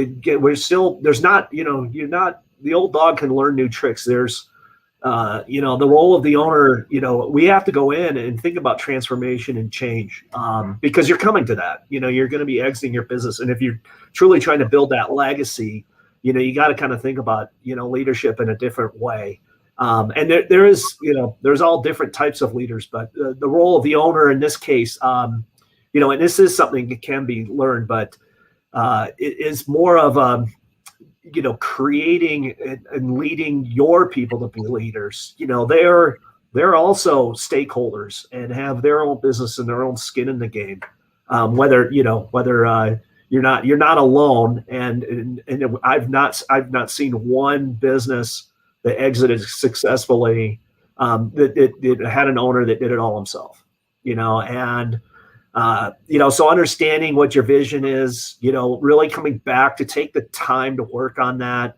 The old dog can learn new tricks. There's, the role of the owner, we have to go in and think about transformation and change because you're coming to that, you're going to be exiting your business. And if you're truly trying to build that legacy, you got to kind of think about, leadership in a different way. And there's all different types of leaders, but the role of the owner in this case, and this is something that can be learned, but it is more of creating and leading your people to be leaders. They're also stakeholders and have their own business and their own skin in the game. Whether you're not alone. And I've not seen one business that exited successfully that had an owner that did it all himself. So understanding what your vision is, really coming back to take the time to work on that,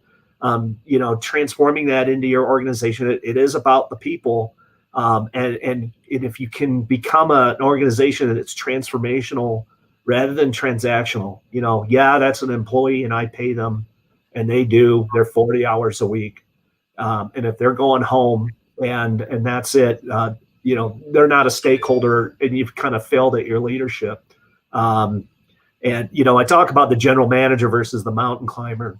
transforming that into your organization. It is about the people. And if you can become an organization that's transformational rather than transactional, that's an employee and I pay them and they're 40 hours a week. And if they're going home and that's it, they're not a stakeholder and you've kind of failed at your leadership. And, I talk about the general manager versus the mountain climber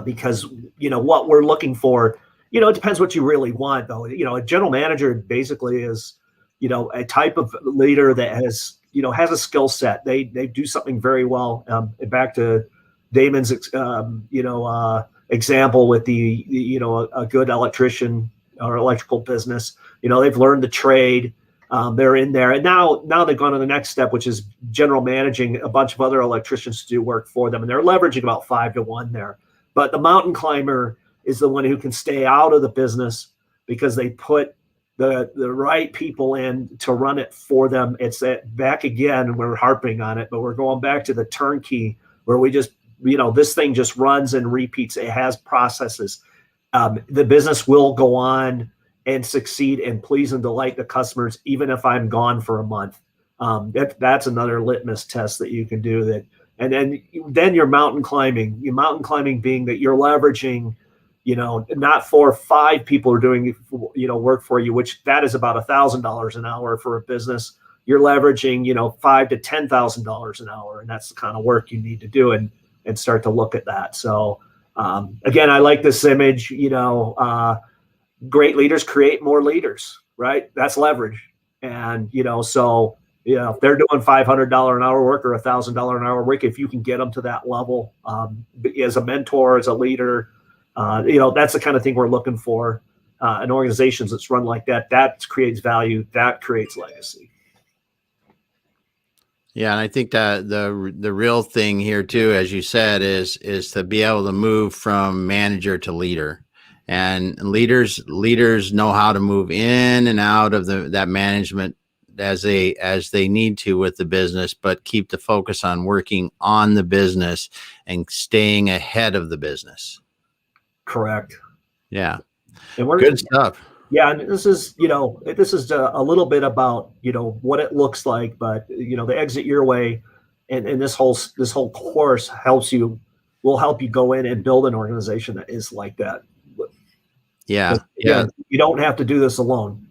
because, what we're looking for, it depends what you really want, though. A general manager basically is, a type of leader that has a skill set. They do something very well. Back to Damon's, example with a good electrician or electrical business. They've learned the trade. They're in there, and now they've gone to the next step, which is general managing a bunch of other electricians to do work for them, and they're leveraging about 5-to-1 there. But the mountain climber is the one who can stay out of the business because they put the right people in to run it for them. It's back again. We're harping on it, but we're going back to the turnkey where we just, this thing just runs and repeats. It has processes. The business will go on and succeed and please and delight the customers, even if I'm gone for a month. That's another litmus test that you can do that. And then your mountain climbing being that you're leveraging, not 4 or 5 people are doing, work for you, which that is about $1,000 an hour for a business. You're leveraging, $5,000 to $10,000 an hour. And that's the kind of work you need to do and start to look at that. So again, I like this image, great leaders create more leaders, right? That's leverage. And, if they're doing $500 an hour work or $1,000 an hour work, if you can get them to that level as a mentor, as a leader, that's the kind of thing we're looking for in organizations that's run like that. That creates value. That creates legacy. Yeah, and I think that the real thing here too, as you said, is to be able to move from manager to leader. And leaders know how to move in and out of that management as they need to with the business, but keep the focus on working on the business and staying ahead of the business. Correct. Yeah. And good stuff. Yeah, and this is a little bit about what it looks like, but the Exit Your Way and this whole course will help you go in and build an organization that is like that. Yeah. You don't have to do this alone.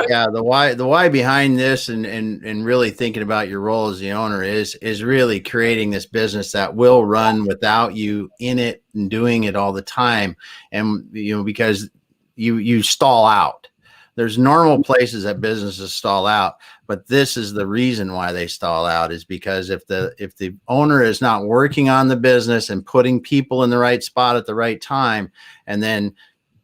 Yeah, the why behind this and really thinking about your role as the owner is really creating this business that will run without you in it and doing it all the time. And because you stall out. There's normal places that businesses stall out, but this is the reason why they stall out, is because if the owner is not working on the business and putting people in the right spot at the right time, and then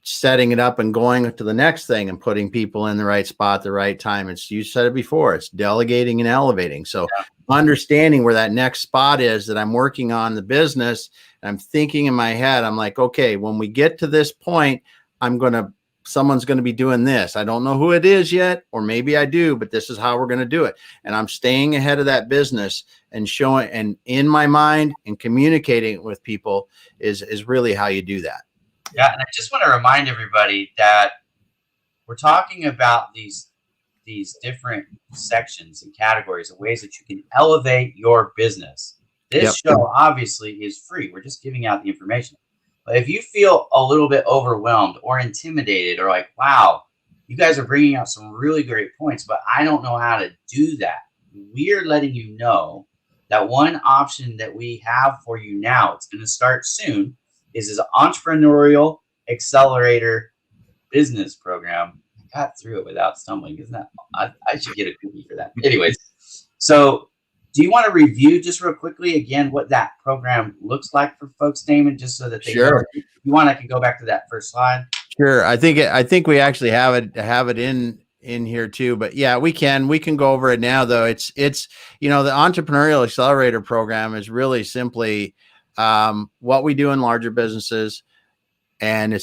setting it up and going to the next thing and putting people in the right spot at the right time. You said it before, it's delegating and elevating. So understanding where that next spot is that I'm working on the business, and I'm thinking in my head, I'm like, okay, when we get to this point, someone's going to be doing this. I don't know who it is yet, or maybe I do, but this is how we're going to do it. And I'm staying ahead of that business and showing, and in my mind and communicating with people is really how you do that. Yeah, and I just want to remind everybody that we're talking about these different sections and categories of ways that you can elevate your business. This show obviously is free. We're just giving out the information. But if you feel a little bit overwhelmed or intimidated, or like, wow, you guys are bringing out some really great points, but I don't know how to do that, we're letting you know that one option that we have for you now, it's going to start soon, is this Entrepreneurial Accelerator Business Program. I got through it without stumbling. Isn't that? I should get a cookie for that. Anyways, so do you want to review just real quickly again what that program looks like for folks, Damon, just so that they know? If you want, I can go back to that first slide. Sure. I think we actually have it in here too, but yeah, we can go over it now though. It's the Entrepreneurial Accelerator Program is really simply what we do in larger businesses, and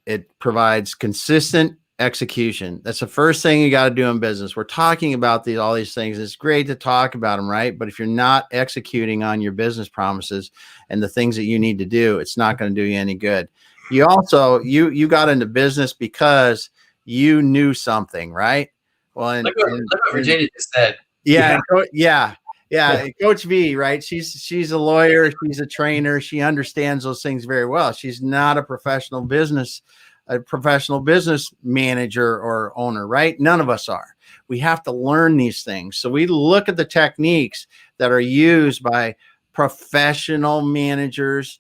it provides consistent execution. That's the first thing you got to do in business. We're talking about all these things. It's great to talk about them, right? But if you're not executing on your business promises and the things that you need to do, it's not going to do you any good. You also, you got into business because you knew something, right? Well, look what Virginia just said. Yeah, Coach V, right? She's a lawyer. She's a trainer. She understands those things very well. She's not a professional business a professional business manager or owner, right? None of us are. We have to learn these things. So we look at the techniques that are used by professional managers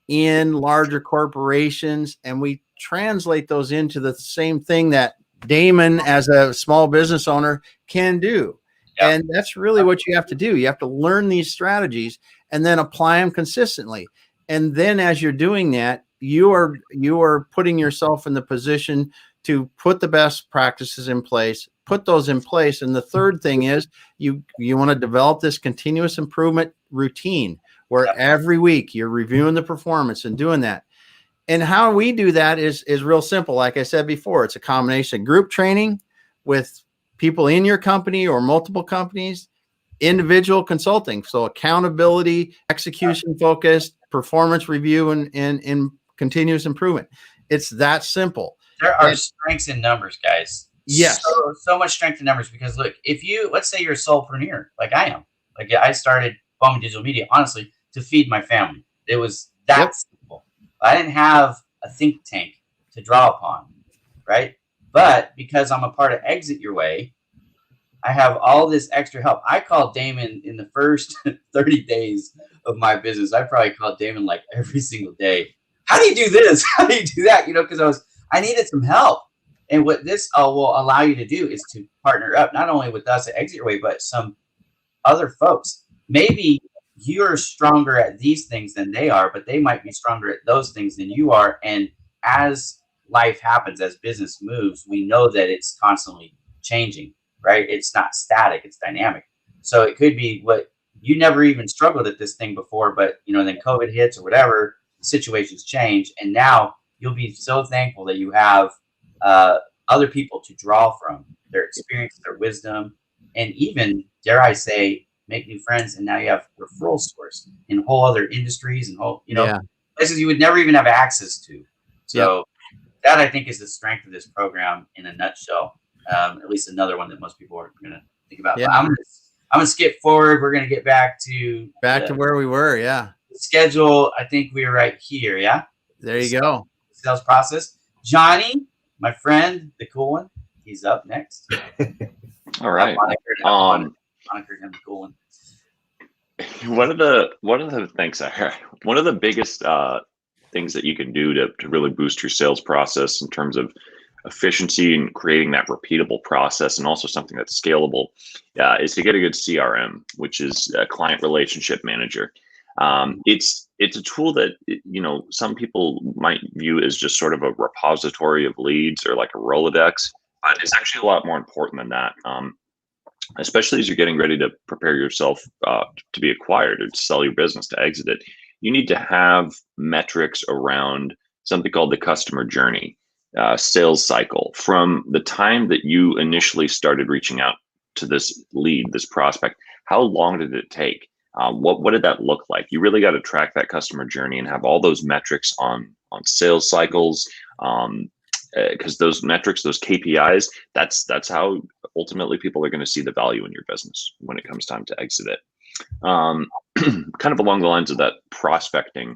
in larger corporations, and we translate those into the same thing that Damon, as a small business owner, can do. Yeah. And that's really what you have to do. You have to learn these strategies and then apply them consistently. And then as you're doing that, you are putting yourself in the position to put the best practices in place, put those in place. And the third thing is you want to develop this continuous improvement routine where every week you're reviewing the performance and doing that. And how we do that is real simple. Like I said before, it's a combination of group training with people in your company or multiple companies, individual consulting. So accountability, execution focused, performance review, and continuous improvement. It's that simple. There are strengths in numbers, guys. Yes. So much strength in numbers, because look, if you, let's say you're a solopreneur, like I am, like I started Bowman Digital Media, honestly, to feed my family. It was that simple. I didn't have a think tank to draw upon, right? But because I'm a part of Exit Your Way, I have all this extra help. I called Damon in the first 30 days of my business. I probably called Damon like every single day. How do you do this? How do you do that? You know, because I needed some help. And what this will allow you to do is to partner up, not only with us at Exit Your Way, but some other folks. Maybe you're stronger at these things than they are, but they might be stronger at those things than you are. And as life happens, as business moves, we know that it's constantly changing, right? It's not static, it's dynamic. So it could be what you never even struggled at this thing before, but you know, then COVID hits or whatever, situations change. And now you'll be so thankful that you have other people to draw from, their experience, their wisdom, and even, dare I say, make new friends. And now you have referral source in whole other industries and whole, you know, places you would never even have access to. So that, I think, is the strength of this program in a nutshell. At least another one that most people are going to think about. But I'm going to skip forward. We're going to get back to where we were. Yeah. Schedule. I think we're right here. Yeah. There you go. Sales process. Johnny, my friend, the cool one, he's up next. All right. Monikered him the cool one. One of the things I heard, one of the biggest things that you can do to really boost your sales process in terms of efficiency and creating that repeatable process, and also something that's scalable, is to get a good CRM, which is a client relationship manager. It's a tool that, you know, some people might view as just sort of a repository of leads or like a Rolodex, but it's actually a lot more important than that. Especially as you're getting ready to prepare yourself to be acquired or to sell your business, to exit it, you need to have metrics around something called the customer journey, sales cycle. From the time that you initially started reaching out to this lead, this prospect, how long did it take? What did that look like? You really got to track that customer journey and have all those metrics on sales cycles, because those metrics, those KPIs, that's how ultimately people are going to see the value in your business when it comes time to exit it. Kind of along the lines of that prospecting,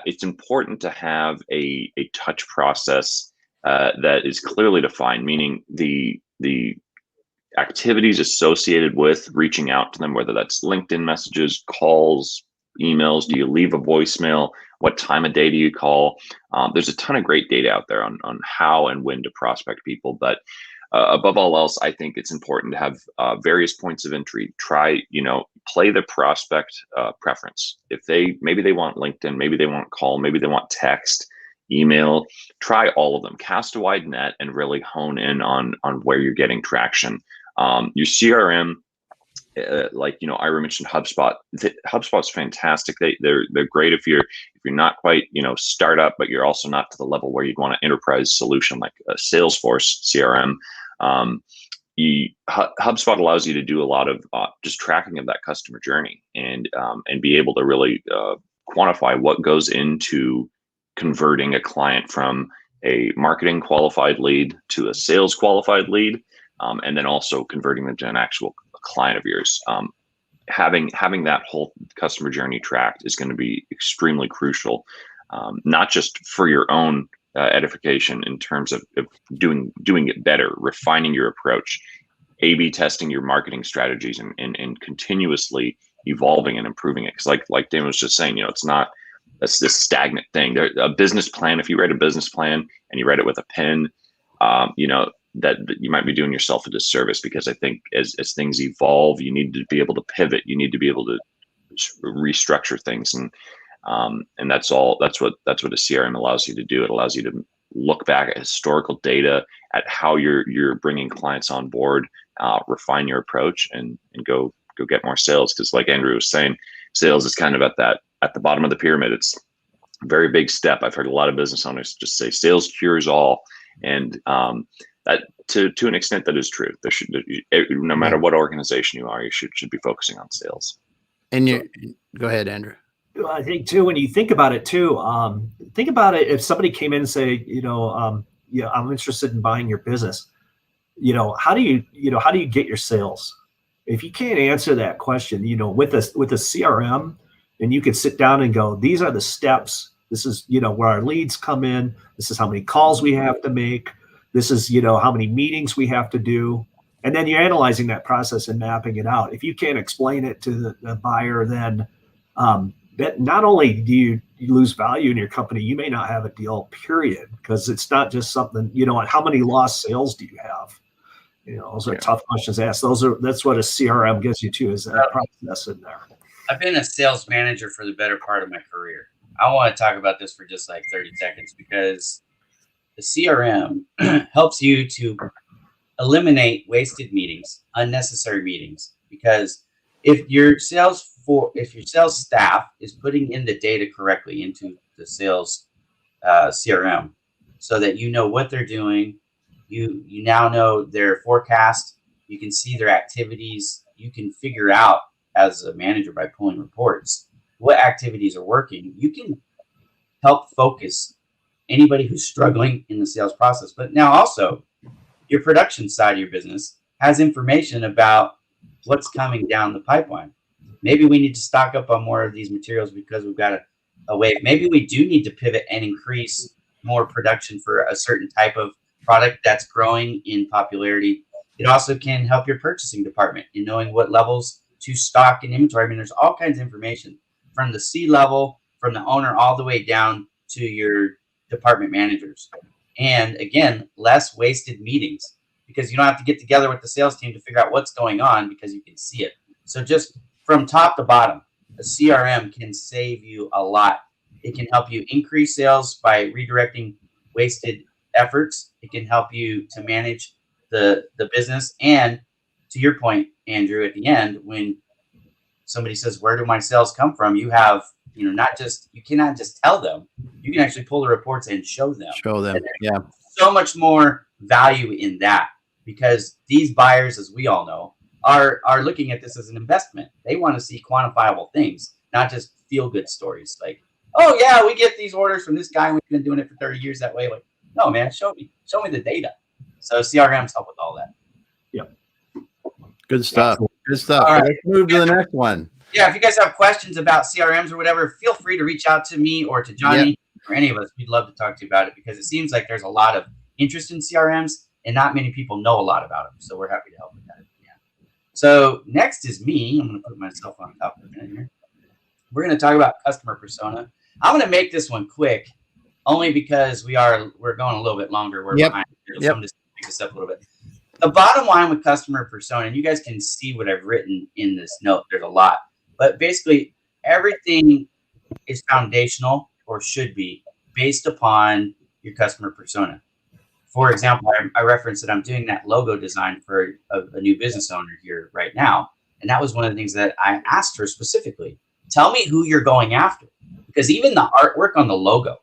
it's important to have a touch process that is clearly defined, meaning the activities associated with reaching out to them, whether that's LinkedIn messages, calls, emails. Do you leave a voicemail? What time of day do you call? There's a ton of great data out there on how and when to prospect people. But above all else, I think it's important to have various points of entry. Try, play the prospect preference. If maybe they want LinkedIn, maybe they want call, maybe they want text, email. Try all of them. Cast a wide net and really hone in on where you're getting traction. Your CRM, Ira mentioned HubSpot. HubSpot's fantastic. They're great if you're not quite startup, but you're also not to the level where you'd want an enterprise solution like a Salesforce CRM. HubSpot allows you to do a lot of just tracking of that customer journey and be able to really quantify what goes into converting a client from a marketing qualified lead to a sales qualified lead, and then also converting them to an actual client of yours. Having that whole customer journey tracked is going to be extremely crucial, not just for your own edification in terms of doing it better, refining your approach, A/B testing your marketing strategies, and continuously evolving and improving it. Because like Dan was just saying, it's not this stagnant thing. A business plan, if you write a business plan and you write it with a pen, that you might be doing yourself a disservice, because I think as things evolve, you need to be able to pivot. You need to be able to restructure things, and that's what a CRM allows you to do. It allows you to look back at historical data, at how you're bringing clients on board, refine your approach, and go get more sales. Because like Andrew was saying, sales is kind of at the bottom of the pyramid. It's a very big step. I've heard a lot of business owners just say sales cures all, and that to an extent that is true. No matter what organization you are, you should be focusing on sales. And go ahead, Andrew. I think too, when you think about it too, think about it. If somebody came in and say, I'm interested in buying your business, how do you get your sales? If you can't answer that question, with a CRM, and you could sit down and go, these are the steps. This is, where our leads come in. This is how many calls we have to make. This is, how many meetings we have to do. And then you're analyzing that process and mapping it out. If you can't explain it to the buyer, then that not only do you lose value in your company, you may not have a deal, period, because it's not just something, how many lost sales do you have? Those are tough questions to ask. That's what a CRM gets you to, is that process in there. I've been a sales manager for the better part of my career. I want to talk about this for just like 30 seconds, because the CRM helps you to eliminate wasted meetings, unnecessary meetings, because if your sales staff is putting in the data correctly into the sales CRM, so that what they're doing, you now know their forecast, you can see their activities, you can figure out as a manager by pulling reports what activities are working. You can help focus anybody who's struggling in the sales process. But now also, your production side of your business has information about what's coming down the pipeline. Maybe we need to stock up on more of these materials because we've got a wave. Maybe we do need to pivot and increase more production for a certain type of product that's growing in popularity. It also can help your purchasing department in knowing what levels to stock and inventory. I mean, there's all kinds of information from the C level, from the owner, all the way down to your department managers. And again, less wasted meetings, because you don't have to get together with the sales team to figure out what's going on, because you can see it. So just from top to bottom, a CRM can save you a lot. It can help you increase sales by redirecting wasted efforts. It can help you to manage the business. And to your point, Andrew, at the end, when somebody says, where do my sales come from? You have, you cannot just tell them. You can actually pull the reports and show them. Yeah. So much more value in that, because these buyers, as we all know, are looking at this as an investment. They want to see quantifiable things, not just feel good stories. Like, oh yeah, we get these orders from this guy and we've been doing it for 30 years that way. Like, no, man, show me the data. So CRMs help with all that. Yep. Good stuff. Good stuff. All right. Let's move to the next one. Yeah, if you guys have questions about CRMs or whatever, feel free to reach out to me or to Johnny or any of us. We'd love to talk to you about it, because it seems like there's a lot of interest in CRMs and not many people know a lot about them. So we're happy to help with that. Yeah. So next is me. I'm going to put myself on top of a minute here. We're going to talk about customer persona. I'm going to make this one quick, only because we're going a little bit longer. We're behind here, so I'm just going to pick this up a little bit. The bottom line with customer persona, and you guys can see what I've written in this note. There's a lot. But basically, everything is foundational, or should be, based upon your customer persona. For example, I referenced that I'm doing that logo design for a new business owner here right now. And that was one of the things that I asked her specifically. Tell me who you're going after. Because even the artwork on the logo,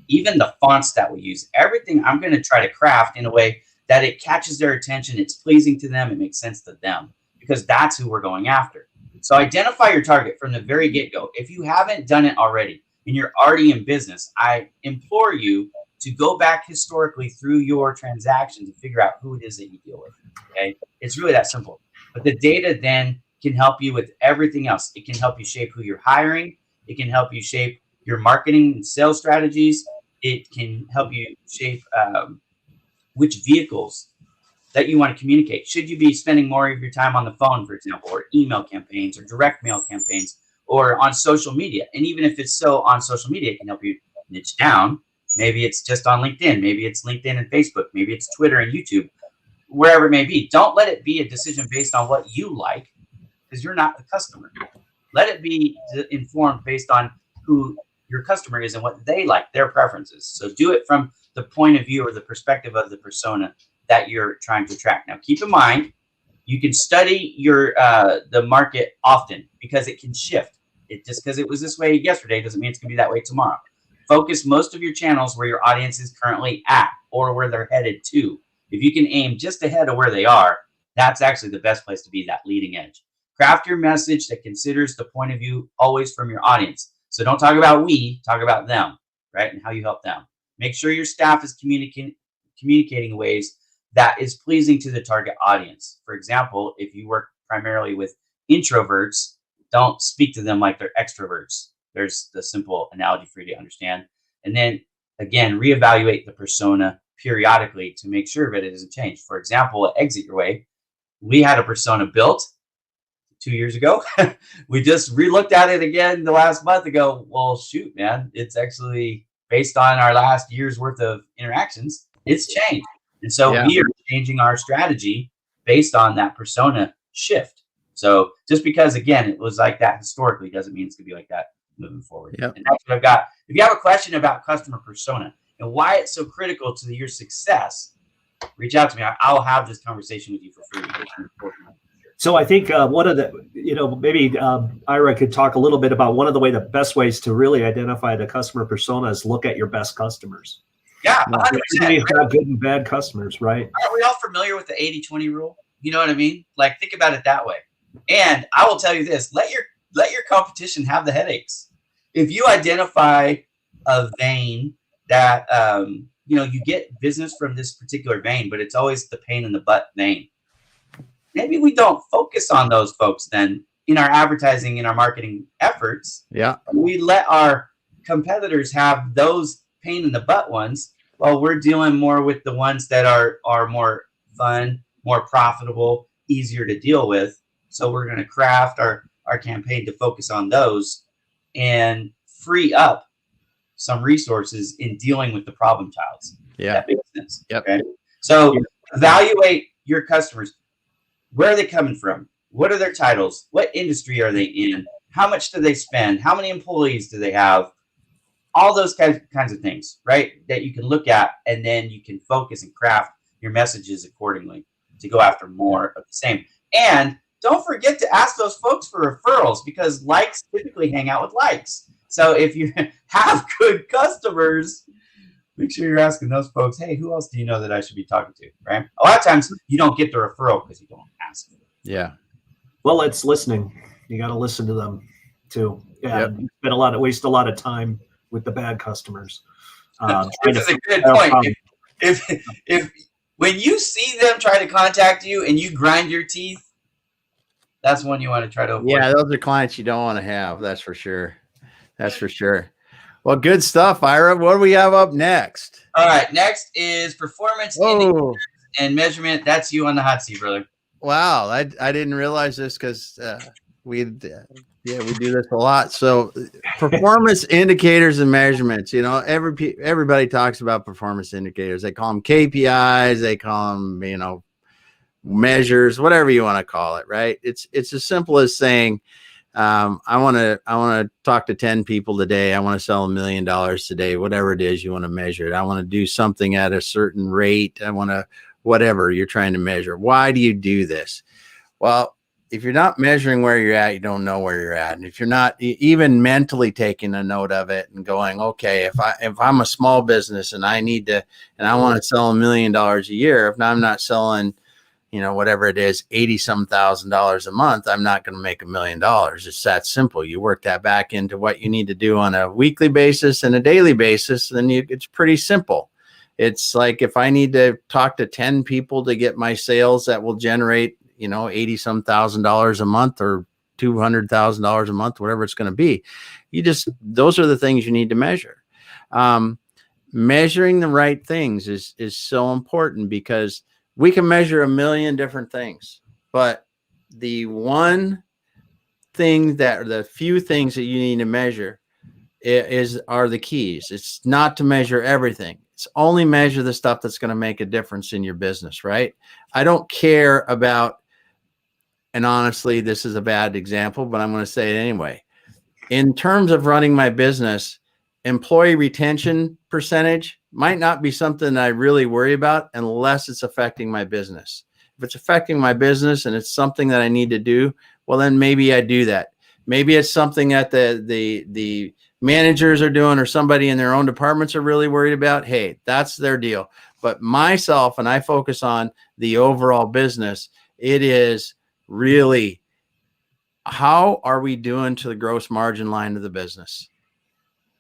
even the fonts that we use, everything I'm going to try to craft in a way that it catches their attention, it's pleasing to them, it makes sense to them, because that's who we're going after. So identify your target from the very get-go. If you haven't done it already and you're already in business, I implore you to go back historically through your transactions and figure out who it is that you deal with. Okay, it's really that simple. But the data then can help you with everything else. It can help you shape who you're hiring. It can help you shape your marketing and sales strategies. it can help you shape which vehicles that you want to communicate. Should you be spending more of your time on the phone, for example, or email campaigns or direct mail campaigns or on social media? And even if it's so on social media, it can help you niche down. Maybe it's just on LinkedIn. Maybe it's LinkedIn and Facebook. Maybe it's Twitter and YouTube, wherever it may be. Don't let it be a decision based on what you like, because you're not the customer. Let it be informed based on who your customer is and what they like, their preferences. So do it from the point of view or the perspective of the persona that you're trying to attract. Now, keep in mind, you can study your the market often, because it can shift. It just because it was this way yesterday doesn't mean it's gonna be that way tomorrow. Focus most of your channels where your audience is currently at or where they're headed to. If you can aim just ahead of where they are, that's actually the best place to be, that leading edge. Craft your message that considers the point of view always from your audience. So don't talk about we, talk about them, right? And how you help them. Make sure your staff is communicating in ways that is pleasing to the target audience. For example, if you work primarily with introverts, don't speak to them like they're extroverts. There's the simple analogy for you to understand. And then again, reevaluate the persona periodically to make sure that it doesn't change. For example, at Exit Your Way, we had a persona built 2 years ago. We just re-looked at it again the last month ago. Well, shoot, man, it's actually based on our last year's worth of interactions. It's changed. And so we are changing our strategy based on that persona shift. So just because, again, it was like that historically doesn't mean it's going to be like that moving forward. And that's what I've got. If you have a question about customer persona and why it's so critical to your success, reach out to me. I'll have this conversation with you for free. So I think one of the, maybe Ira could talk a little bit about one of the best ways to really identify the customer persona is look at your best customers. Yeah, 100%. You have good and bad customers, right? Are we all familiar with the 80-20 rule? You know what I mean? Like, think about it that way. And I will tell you this: let your competition have the headaches. If you identify a vein that you get business from this particular vein, but it's always the pain in the butt vein, maybe we don't focus on those folks then in our advertising, in our marketing efforts. Yeah, we let our competitors have those pain in the butt ones, while we're dealing more with the ones that are more fun, more profitable, easier to deal with. So we're going to craft our campaign to focus on those and free up some resources in dealing with the problem childs. Yeah, that makes sense. Yep. Okay? So evaluate your customers. Where are they coming from? What are their titles? What industry are they in? How much do they spend? How many employees do they have? All those kinds of things, right? That you can look at, and then you can focus and craft your messages accordingly to go after more of the same. And don't forget to ask those folks for referrals, because likes typically hang out with likes. So if you have good customers, make sure you're asking those folks, hey, who else do you know that I should be talking to, right? A lot of times you don't get the referral because you don't ask them. Yeah. Well, it's listening. You got to listen to them too. Yeah. You waste a lot of time with the bad customers. This is a good point. If when you see them try to contact you and you grind your teeth, that's one you want to try to avoid. Yeah, those are clients you don't want to have. That's for sure. That's for sure. Well, good stuff, Ira. What do we have up next? All right. Next is performance indicators and measurement. That's you on the hot seat, brother. Wow. I didn't realize this because we do this a lot. So performance indicators and measurements, everybody talks about performance indicators. They call them KPIs. They call them, measures, whatever you want to call it. Right. It's as simple as saying, I want to talk to 10 people today. I want to sell $1 million today, whatever it is you want to measure it. I want to do something at a certain rate. I want to, whatever you're trying to measure. Why do you do this? Well, if you're not measuring where you're at, you don't know where you're at. And if you're not even mentally taking a note of it and going, okay, if I'm a small business and I want to sell $1 million a year, if I'm not selling, whatever it is, $80-some thousand a month, I'm not going to make $1 million. It's that simple. You work that back into what you need to do on a weekly basis and a daily basis, then it's pretty simple. It's like if I need to talk to 10 people to get my sales that will generate, $80-some thousand a month or $200,000 a month, whatever it's going to be. Those are the things you need to measure. measuring the right things is so important, because we can measure a million different things, but the one thing that, or the few things that you need to measure are the keys. It's not to measure everything. It's only measure the stuff that's going to make a difference in your business, right? I don't care about, and honestly, this is a bad example, but I'm going to say it anyway. In terms of running my business, employee retention percentage might not be something that I really worry about unless it's affecting my business. If it's affecting my business and it's something that I need to do, well, then maybe I do that. Maybe it's something that the managers are doing, or somebody in their own departments are really worried about. Hey, that's their deal. But myself, and I focus on the overall business, it is really, how are we doing to the gross margin line of the business?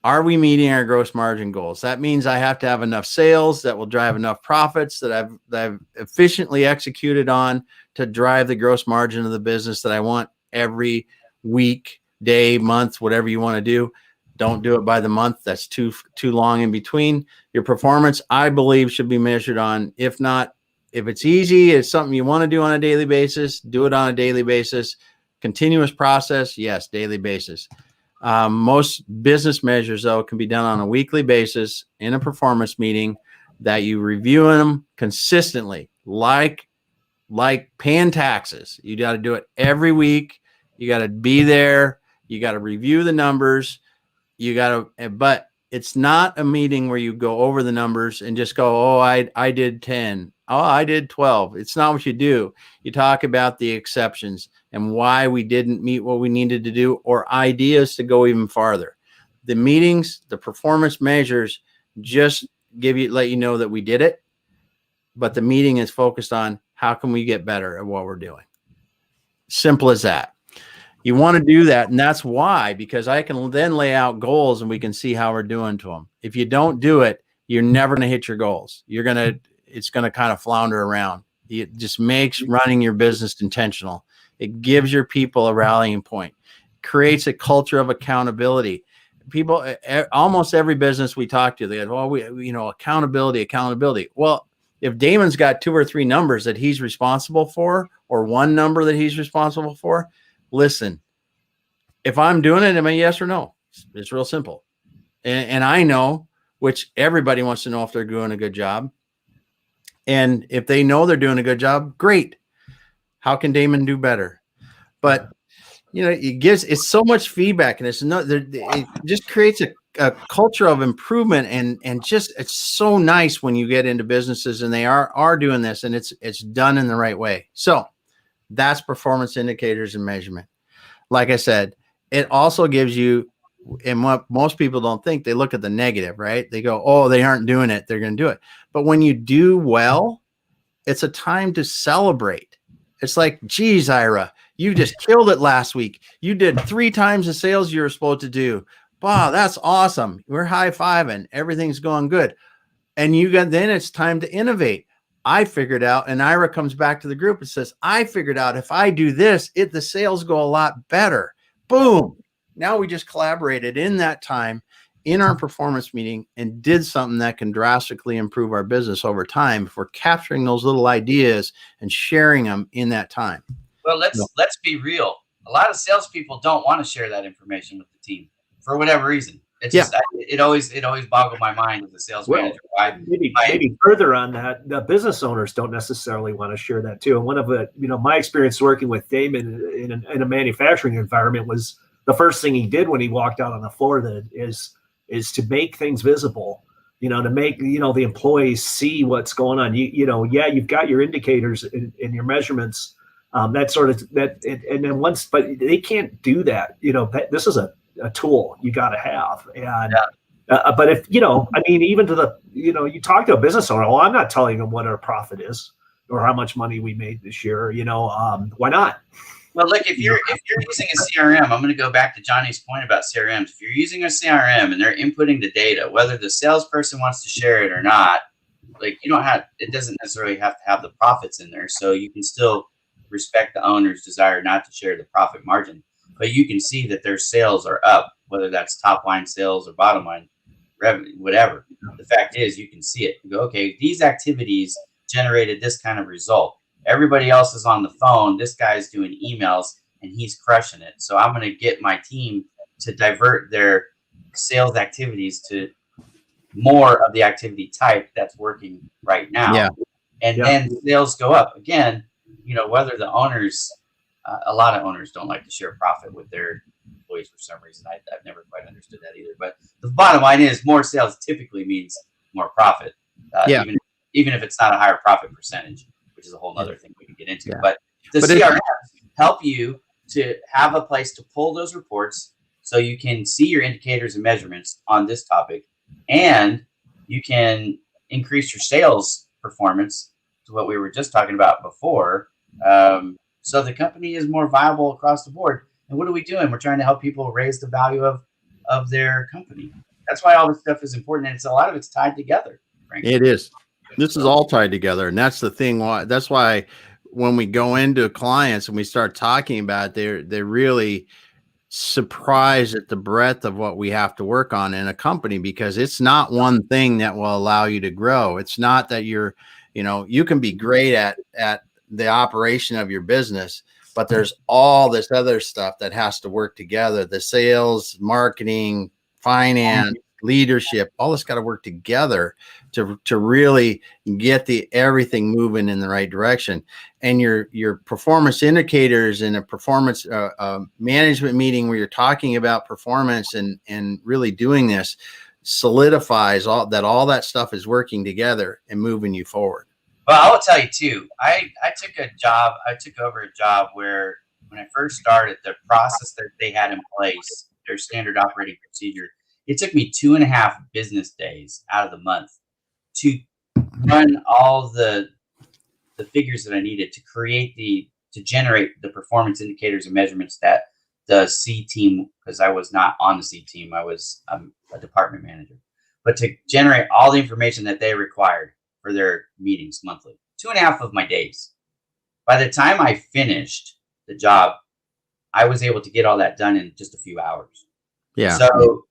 Are we meeting our gross margin goals? That means I have to have enough sales that will drive enough profits that I've efficiently executed on to drive the gross margin of the business that I want every week, day, month, whatever you want to do. Don't do it by the month. That's too long in between. Your performance, I believe, should be measured on, if it's easy, it's something you want to do on a daily basis, do it on a daily basis. Continuous process, yes, daily basis. Most business measures, though, can be done on a weekly basis in a performance meeting that you review them consistently, like paying taxes. You got to do it every week. You got to be there. You got to review the numbers. But it's not a meeting where you go over the numbers and just go, oh, I did 10. Oh, I did 12. It's not what you do. You talk about the exceptions and why we didn't meet what we needed to do, or ideas to go even farther. The meetings, the performance measures just let you know that we did it, but the meeting is focused on how can we get better at what we're doing. Simple as that. You want to do that, and that's why, because I can then lay out goals and we can see how we're doing to them. If you don't do it, you're never going to hit your goals. It's going to kind of flounder around. It just makes running your business intentional. It gives your people a rallying point, creates a culture of accountability. People, almost every business we talk to, they go, well, accountability. Well, if Damon's got 2 or 3 numbers that he's responsible for, or one number that he's responsible for, listen, if I'm doing it, am I yes or no? It's real simple. And I know, which everybody wants to know if they're doing a good job. And if they know they're doing a good job, great. How can Damon do better? But, it's so much feedback, and it just creates a culture of improvement. And just, it's so nice when you get into businesses and they are doing this, and it's done in the right way. So that's performance indicators and measurement. Like I said, it also gives you, and what most people don't think, they look at the negative, right? They go, oh, they aren't doing it, they're going to do it. But when you do well, it's a time to celebrate. It's like, geez, Ira, you just killed it last week. You did 3 times the sales you were supposed to do. Wow, that's awesome. We're high-fiving. Everything's going good. And then it's time to innovate. I figured out, and Ira comes back to the group and says, I figured out if I do this, the sales go a lot better. Boom. Now we just collaborated in that time in our performance meeting and did something that can drastically improve our business over time if we're capturing those little ideas and sharing them in that time. Well, let's be real. A lot of salespeople don't want to share that information with the team for whatever reason. It's just, it always boggled my mind as a sales manager. Maybe further on that, the business owners don't necessarily want to share that too. And one of my experience working with Damon in a manufacturing environment was the first thing he did when he walked out on the floor is to make things visible. To make the employees see what's going on. You've got your indicators and your measurements, and then but they can't do that. This is a tool you got to have. And but if even to the you talk to a business owner, well, I'm not telling them what our profit is or how much money we made this year. Why not? Well, look, if you're using a CRM, I'm going to go back to Johnny's point about CRMs. If you're using a CRM and they're inputting the data, whether the salesperson wants to share it or not, it doesn't necessarily have to have the profits in there. So you can still respect the owner's desire not to share the profit margin, but you can see that their sales are up, whether that's top line sales or bottom line. revenue, whatever. The fact is, you can see it. You go, okay, these activities generated this kind of result. Everybody else is on the phone. This guy's doing emails and he's crushing it. So I'm going to get my team to divert their sales activities to more of the activity type that's working right now. Yeah. And then sales go up. Again, whether the owners, a lot of owners don't like to share profit with their employees for some reason. I've never quite understood that either. But the bottom line is more sales typically means more profit, even if it's not a higher profit percentage, which is a whole other thing we can get into. But the CRMs help you to have a place to pull those reports so you can see your indicators and measurements on this topic, and you can increase your sales performance to what we were just talking about before. So the company is more viable across the board. And what are we doing? We're trying to help people raise the value of their company. That's why all this stuff is important. And a lot of it's tied together, frankly. It is. This is all tied together. And that's the thing. That's why when we go into clients and we start talking about it, they're really surprised at the breadth of what we have to work on in a company, because it's not one thing that will allow you to grow. It's not that you can be great at the operation of your business, but there's all this other stuff that has to work together. The sales, marketing, finance, leadership, all this got to work together to really get everything moving in the right direction. And your performance indicators in a performance management meeting where you're talking about performance and really doing this solidifies all that stuff is working together and moving you forward. Well, I will tell you too, I took over a job where when I first started, the process that they had in place, their standard operating procedure, it took me 2.5 business days out of the month to run all the figures that I needed to generate the performance indicators and measurements that the C team, because I was not on the C team, I was a department manager, but to generate all the information that they required for their meetings monthly. 2.5 of my days. By the time I finished the job, I was able to get all that done in just a few hours. Yeah. So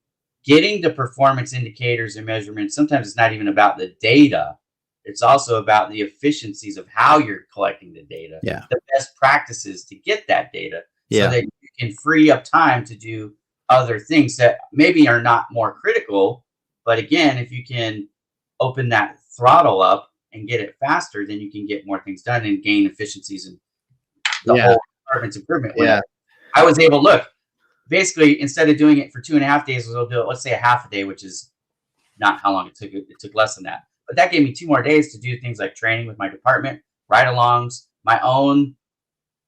getting the performance indicators and measurements, sometimes it's not even about the data. It's also about the efficiencies of how you're collecting the data, the best practices to get that data so that you can free up time to do other things that maybe are not more critical. But again, if you can open that throttle up and get it faster, then you can get more things done and gain efficiencies and the whole department's improvement. I was able, basically, instead of doing it for 2.5 days, we'll do it, let's say, a half a day, which is not how long it took. It took less than that. But that gave me 2 more days to do things like training with my department, ride-alongs, my own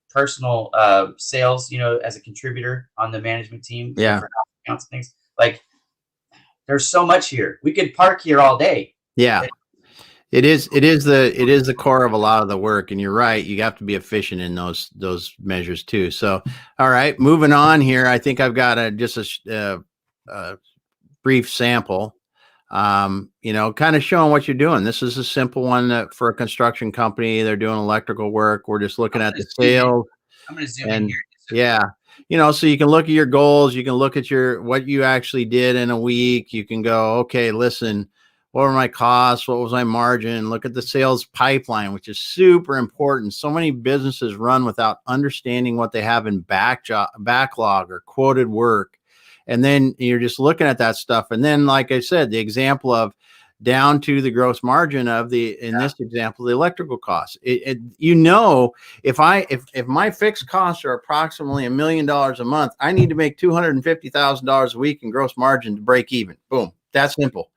personal sales, as a contributor on the management team. For accounts and things. Like, there's so much here. We could park here all day. Yeah. It is the core of a lot of the work, and you're right. You have to be efficient in those measures too. So, all right, moving on here. I think I've got a brief sample, kind of showing what you're doing. This is a simple one for a construction company. They're doing electrical work. We're just looking at the sales. I'm going to zoom in here. So you can look at your goals. You can look at what you actually did in a week. You can go, okay, listen, what were my costs? What was my margin? Look at the sales pipeline, which is super important. So many businesses run without understanding what they have in backlog or quoted work. And then you're just looking at that stuff. And then, like I said, the example of down to the gross margin of in this example, the electrical costs. If my fixed costs are approximately $1 million a month, I need to make $250,000 a week in gross margin to break even. Boom. That's simple.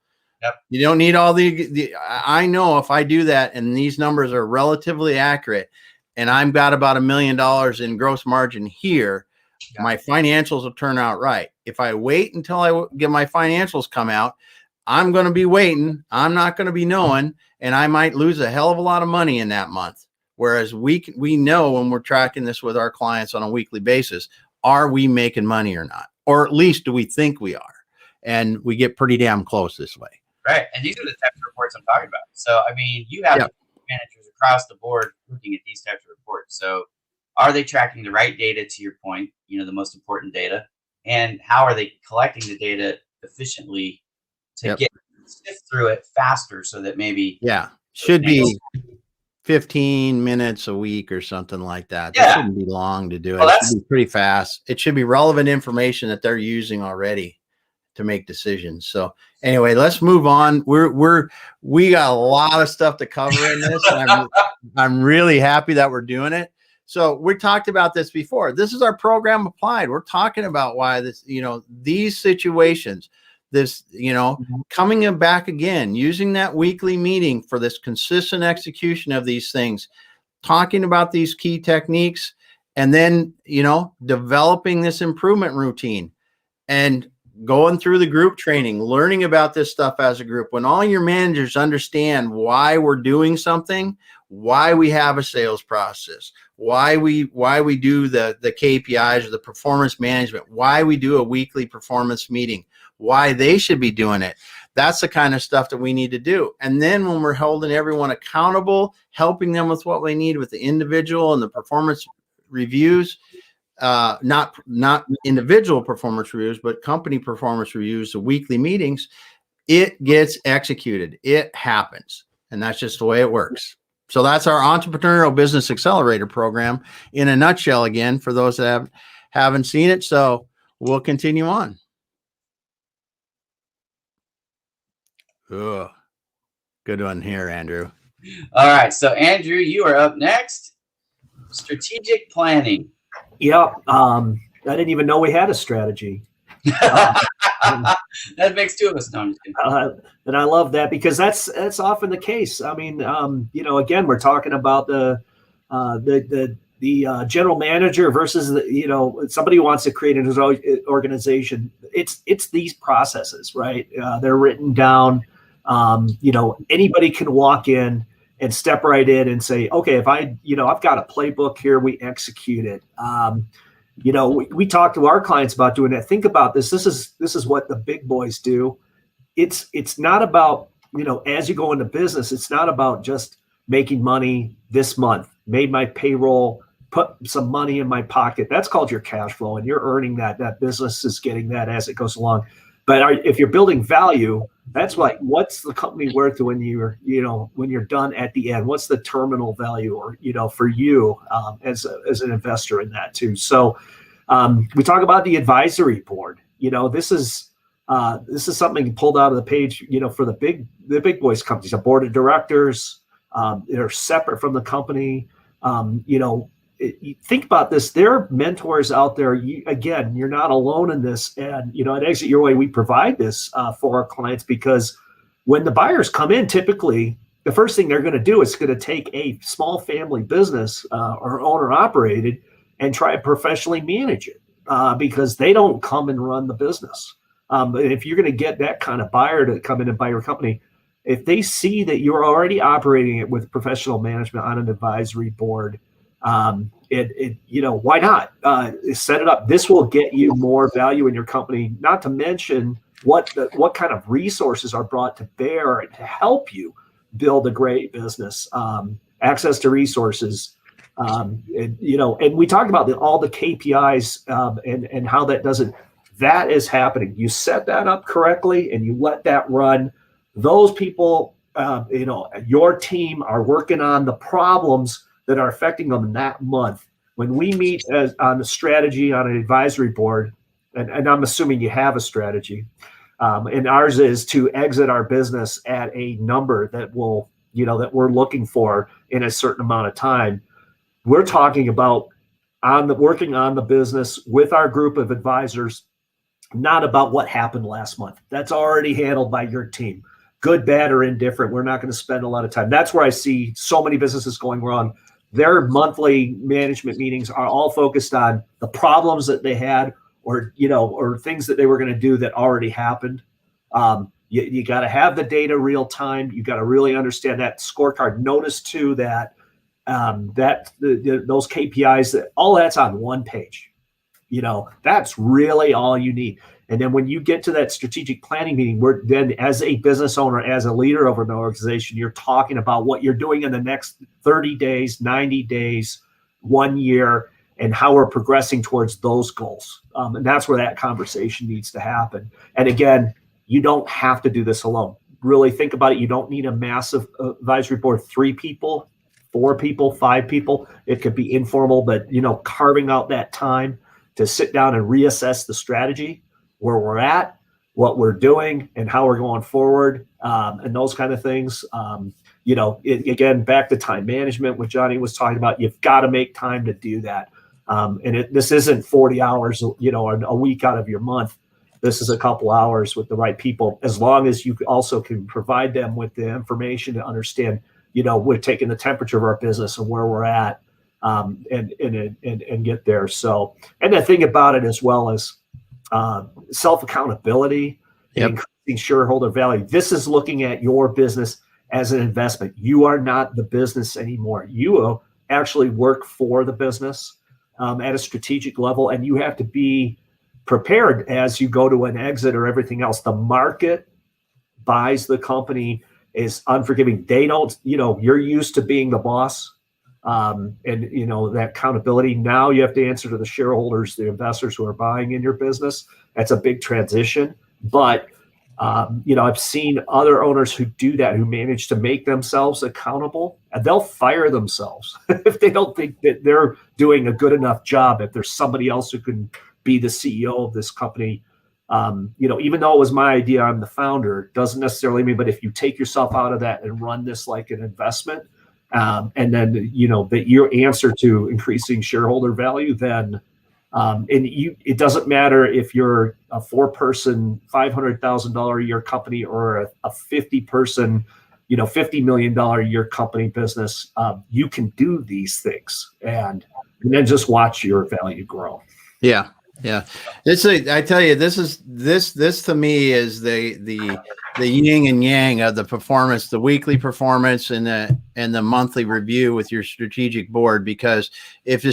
Yep. You don't need all I know if I do that and these numbers are relatively accurate and I've got about $1 million in gross margin here, my financials will turn out right. If I wait until I get my financials come out, I'm going to be waiting. I'm not going to be knowing, and I might lose a hell of a lot of money in that month. Whereas we know when we're tracking this with our clients on a weekly basis, are we making money or not? Or at least do we think we are? And we get pretty damn close this way. Right. And these are the types of reports I'm talking about. So, I mean, you have managers across the board looking at these types of reports. So are they tracking the right data, to your point, the most important data? And how are they collecting the data efficiently to get sift through it faster, so that maybe should be 15 minutes a week or something like that. That shouldn't be long to do it. It should be pretty fast. It should be relevant information that they're using already to make decisions. So anyway, let's move on. We got a lot of stuff to cover in this. I'm really happy that we're doing it. So we talked about this before. This is our program applied. We're talking about why this, these situations, this, coming back again, using that weekly meeting for this consistent execution of these things, talking about these key techniques, and then, developing this improvement routine and going through the group training, learning about this stuff as a group. When all your managers understand why we're doing something, why we have a sales process, why we do the KPIs or the performance management, why we do a weekly performance meeting, why they should be doing it. That's the kind of stuff that we need to do. And then when we're holding everyone accountable, helping them with what they need with the individual and the performance reviews, not individual performance reviews, but company performance reviews, the weekly meetings, it gets executed. It happens. And that's just the way it works. So that's our Entrepreneurial Business Accelerator program in a nutshell, again, for those that haven't seen it. So we'll continue on. Ugh. Good one here, Andrew. All right. So Andrew, you are up next. Strategic planning. Yeah. I didn't even know we had a strategy. That makes two of us. No, I'm just kidding. And I love that, because that's often the case. I mean, again, we're talking about the general manager versus somebody who wants to create an organization. It's these processes, right? They're written down. Anybody can walk in and step right in and say, okay, if I've got a playbook here, we execute it. We talk to our clients about doing that. Think about this. This is what the big boys do. It's not about, as you go into business, it's not about just making money this month, made my payroll, put some money in my pocket. That's called your cash flow, and you're earning that. That business is getting that as it goes along. But if you're building value, that's like, what's the company worth when you're done at the end? What's the terminal value, or for you as an investor in that too? So we talk about the advisory board. This is something pulled out of the page. For the big boys companies, a board of directors, they're separate from the company. Think about this. There are mentors out there. You're not alone in this. And, at Exit Your Way, we provide this for our clients, because when the buyers come in, typically the first thing they're going to do is going to take a small family business or owner operated and try to professionally manage it because they don't come and run the business. If you're going to get that kind of buyer to come in and buy your company, if they see that you're already operating it with professional management on an advisory board, why not set it up? This will get you more value in your company, not to mention what kind of resources are brought to bear to help you build a great business, access to resources. And we talked about all the KPIs and how that is happening. You set that up correctly and you let that run. Those people, your team are working on the problems that are affecting them in that month. When we meet on the strategy on an advisory board, and I'm assuming you have a strategy, and ours is to exit our business at a number that we're looking for in a certain amount of time. We're talking about working on the business with our group of advisors, not about what happened last month. That's already handled by your team. Good, bad, or indifferent. We're not going to spend a lot of time. That's where I see so many businesses going wrong. Their monthly management meetings are all focused on the problems that they had, or things that they were going to do that already happened. You got to have the data real time. You got to really understand that scorecard. Notice too that those KPIs, that all that's on one page. That's really all you need. And then when you get to that strategic planning meeting, then as a business owner, as a leader of an organization, you're talking about what you're doing in the next 30 days, 90 days, 1 year, and how we're progressing towards those goals. And that's where that conversation needs to happen. And again, you don't have to do this alone. Really think about it. You don't need a massive advisory board, 3 people, 4 people, 5 people. It could be informal, but carving out that time to sit down and reassess the strategy, where we're at, what we're doing, and how we're going forward, and those kind of things. Again, back to time management, what Johnny was talking about, you've got to make time to do that. And this isn't 40 hours, a week out of your month. This is a couple hours with the right people, as long as you also can provide them with the information to understand, we're taking the temperature of our business and where we're at, and get there. So, and the thing about it as well as self-accountability, Yep. increasing shareholder value. This is looking at your business as an investment. You are not the business anymore. You actually work for the business at a strategic level, and you have to be prepared as you go to an exit or everything else. The market buys the company, is unforgiving. They don't, you're used to being the boss, and that accountability. Now you have to answer to the shareholders, the investors who are buying in your business. That's a big transition. But I've seen other owners who do that, who manage to make themselves accountable, and they'll fire themselves if they don't think that they're doing a good enough job. If there's somebody else who can be the CEO of this company, even though it was my idea, I'm the founder, doesn't necessarily mean. But if you take yourself out of that and run this like an investment, and then that your answer to increasing shareholder value, then it doesn't matter if you're a 4-person, $500,000 a year company, or a 50-person, $50 million a year company business. You can do these things, and then just watch your value grow. Yeah. Yeah. I tell you, this to me is the yin and yang of the performance, the weekly performance and the monthly review with your strategic board. Because if the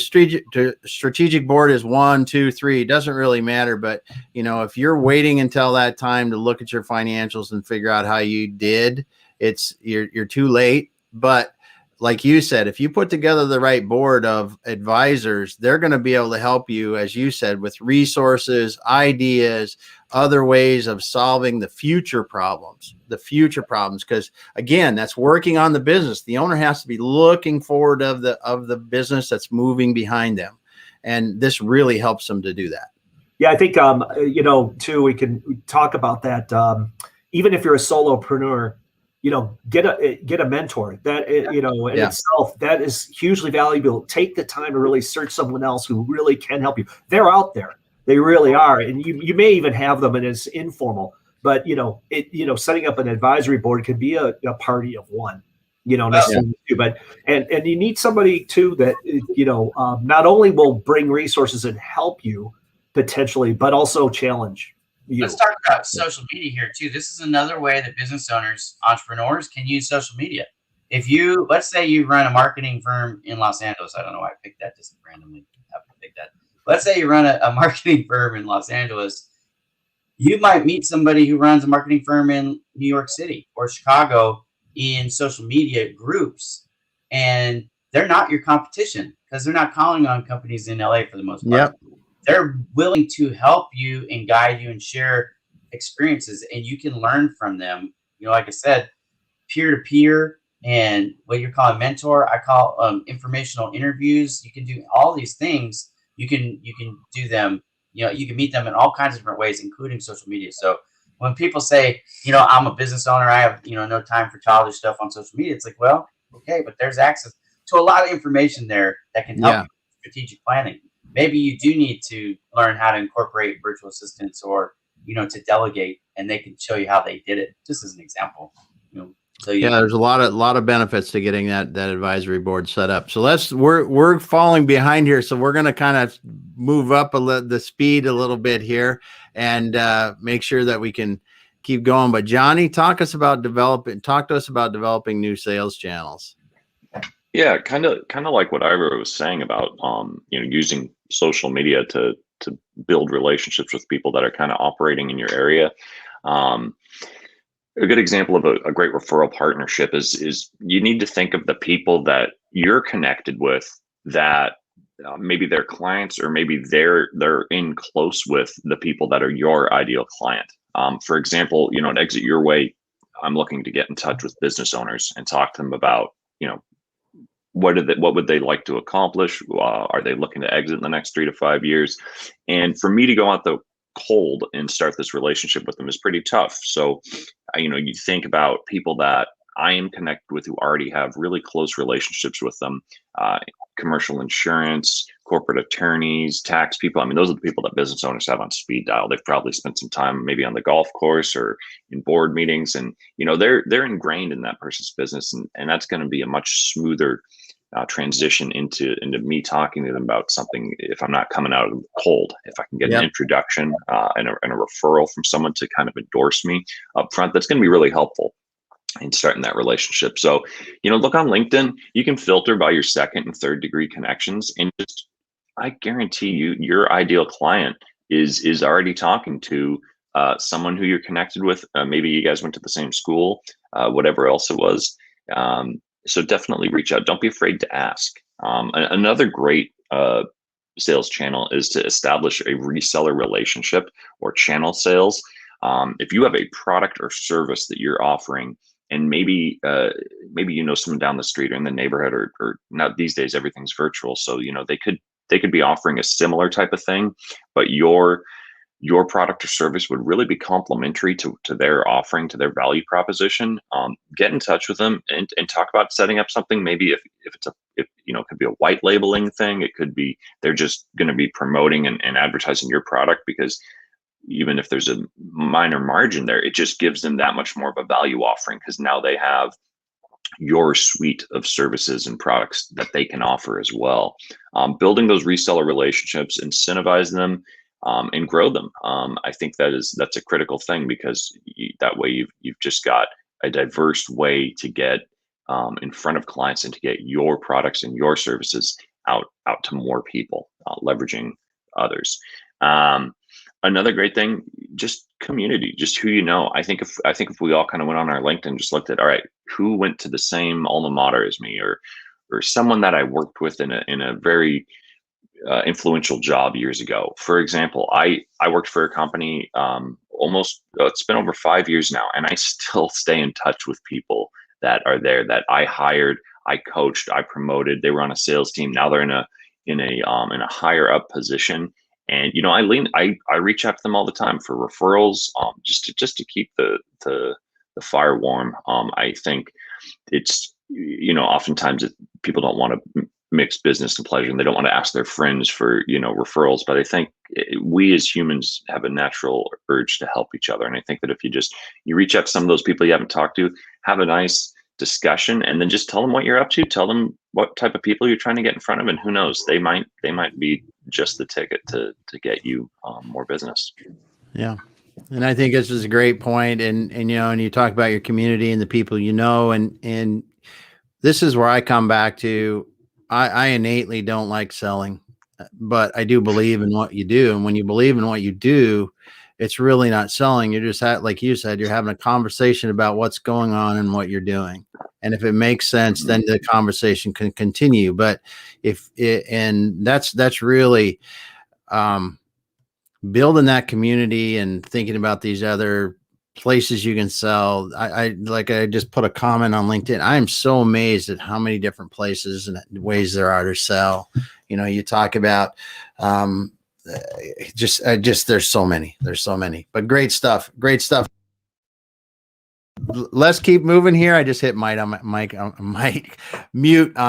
strategic board is 1, 2, 3, it doesn't really matter. But if you're waiting until that time to look at your financials and figure out how you did, you're too late. But like you said, if you put together the right board of advisors, they're going to be able to help you, as you said, with resources, ideas, other ways of solving the future problems. Because again, that's working on the business. The owner has to be looking forward of the business that's moving behind them. And this really helps them to do that. Yeah, I think, too, we can talk about that. Even if you're a solopreneur, get a mentor. That itself, that is hugely valuable. Take the time to really search someone else who really can help you. They're out there, they really are, and you may even have them, and it's informal. But setting up an advisory board can be a party of one. Necessarily too, but and you need somebody too that not only will bring resources and help you potentially, but also challenge. Let's talk about social media here too. This is another way that business owners, entrepreneurs can use social media. Let's say you run a marketing firm in Los Angeles. I don't know why I picked that, just randomly happened to pick that. Let's say you run a marketing firm in Los Angeles. You might meet somebody who runs a marketing firm in New York City or Chicago in social media groups, and they're not your competition because they're not calling on companies in LA for the most part. Yep. They're willing to help you and guide you and share experiences, and you can learn from them. Like I said, peer-to-peer, and what you're calling mentor, I call informational interviews. You can do all these things. You can do them. You can meet them in all kinds of different ways, including social media. So when people say, I'm a business owner, I have no time for childish stuff on social media, it's like, well, okay, but there's access to a lot of information there that can help you with strategic planning. Maybe you do need to learn how to incorporate virtual assistants or, to delegate, and they can show you how they did it, just as an example. So there's a lot of benefits to getting that advisory board set up. So we're falling behind here. So we're going to kind of move up the speed a little bit here and make sure that we can keep going. But Johnny, talk to us about developing new sales channels. Yeah, kind of like what Ira was saying about using social media to build relationships with people that are kind of operating in your area. A good example of a great referral partnership is you need to think of the people that you're connected with that maybe they're clients, or maybe they're in close with the people that are your ideal client. For example, at Exit Your Way, I'm looking to get in touch with business owners and talk to them about, what would they like to accomplish? Are they looking to exit in the next 3 to 5 years? And for me to go out the cold and start this relationship with them is pretty tough. So, you think about people that I am connected with who already have really close relationships with them, commercial insurance, corporate attorneys, tax people. I mean, those are the people that business owners have on speed dial. They've probably spent some time maybe on the golf course or in board meetings, and they're ingrained in that person's business, and that's going to be a much smoother transition into me talking to them about something if I'm not coming out of the cold. If I can get an introduction and a referral from someone to kind of endorse me up front, that's going to be really helpful in starting that relationship. So, look on LinkedIn. You can filter by your second and third degree connections, and I guarantee you, your ideal client is already talking to someone who you're connected with. Maybe you guys went to the same school, whatever else it was. So definitely reach out. Don't be afraid to ask. Another great sales channel is to establish a reseller relationship or channel sales. If you have a product or service that you're offering, and maybe someone down the street or in the neighborhood, or now these days everything's virtual, so they could be offering a similar type of thing, but your product or service would really be complementary to their offering, to their value proposition. Get in touch with them and talk about setting up something. Maybe if it could be a white labeling thing. It could be they're just going to be promoting and advertising your product, because even if there's a minor margin there, it just gives them that much more of a value offering, because now they have your suite of services and products that they can offer as well. Building those reseller relationships, incentivize them, and grow them. I think that's a critical thing, because that way you've just got a diverse way to get in front of clients and to get your products and your services out to more people, leveraging others. Another great thing, just community, just who you know. I think if we all kind of went on our LinkedIn and just looked at, all right, who went to the same alma mater as me, or someone that I worked with in a very influential job years ago. For example, I worked for a company it's been over 5 years now, and I still stay in touch with people that are there that I hired, I coached, I promoted. They were on a sales team. Now they're in a higher up position. And I reach out to them all the time for referrals, just to keep the fire warm. I think it's oftentimes people don't want to mix business and pleasure, and they don't want to ask their friends for referrals. But I think we as humans have a natural urge to help each other, and I think that if you reach out to some of those people you haven't talked to, have a nice discussion, and then just tell them what you're up to, tell them what type of people you're trying to get in front of, and who knows, they might be just the ticket to get you more business. Yeah. And I think this is a great point. And you talk about your community and the people, and this is where I come back to, I innately don't like selling, but I do believe in what you do. And when you believe in what you do, it's really not selling. You're just like you said, you're having a conversation about what's going on and what you're doing. And if it makes sense, then the conversation can continue. But that's really building that community and thinking about these other places you can sell. I just put a comment on LinkedIn. I am so amazed at how many different places and ways there are to sell. You talk about there's so many, but great stuff. Let's keep moving here. I just hit mute on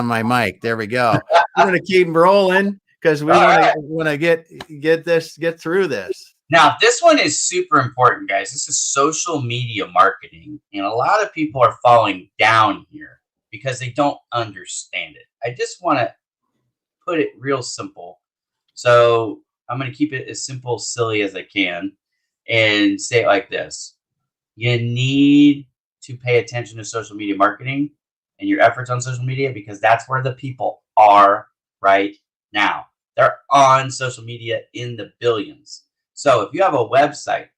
my mic. There we go. We're going to keep rolling because we want to get through this. Now, this one is super important, guys. This is social media marketing, and a lot of people are falling down here because they don't understand it. I just want to put it real simple. So I'm going to keep it as simple, silly as I can, and say it like this. You need to pay attention to social media marketing and your efforts on social media, because that's where the people are right now. They're on social media in the billions. So if you have a website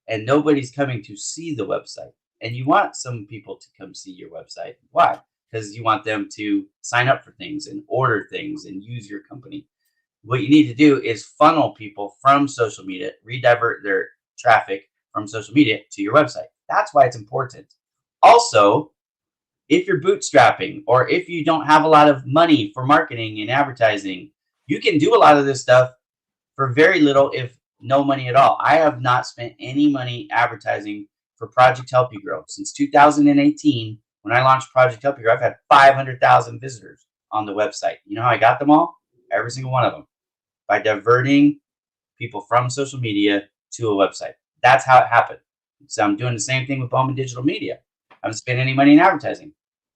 and nobody's coming to see the website, and you want some people to come see your website, why? Because you want them to sign up for things and order things and use your company. What you need to do is funnel people from social media, redivert their traffic from social media to your website. That's why it's important. Also, if you're bootstrapping or if you don't have a lot of money for marketing and advertising, you can do a lot of this stuff for very little, if no money at all. I have not spent any money advertising for Project Help You Grow. Since 2018, when I launched Project Help You Grow, I've had 500,000 visitors on the website. You know how I got them all? Every single one of them. By diverting people from social media to a website. That's how it happened. So I'm doing the same thing with Bowman Digital Media. I haven't spent any money in advertising.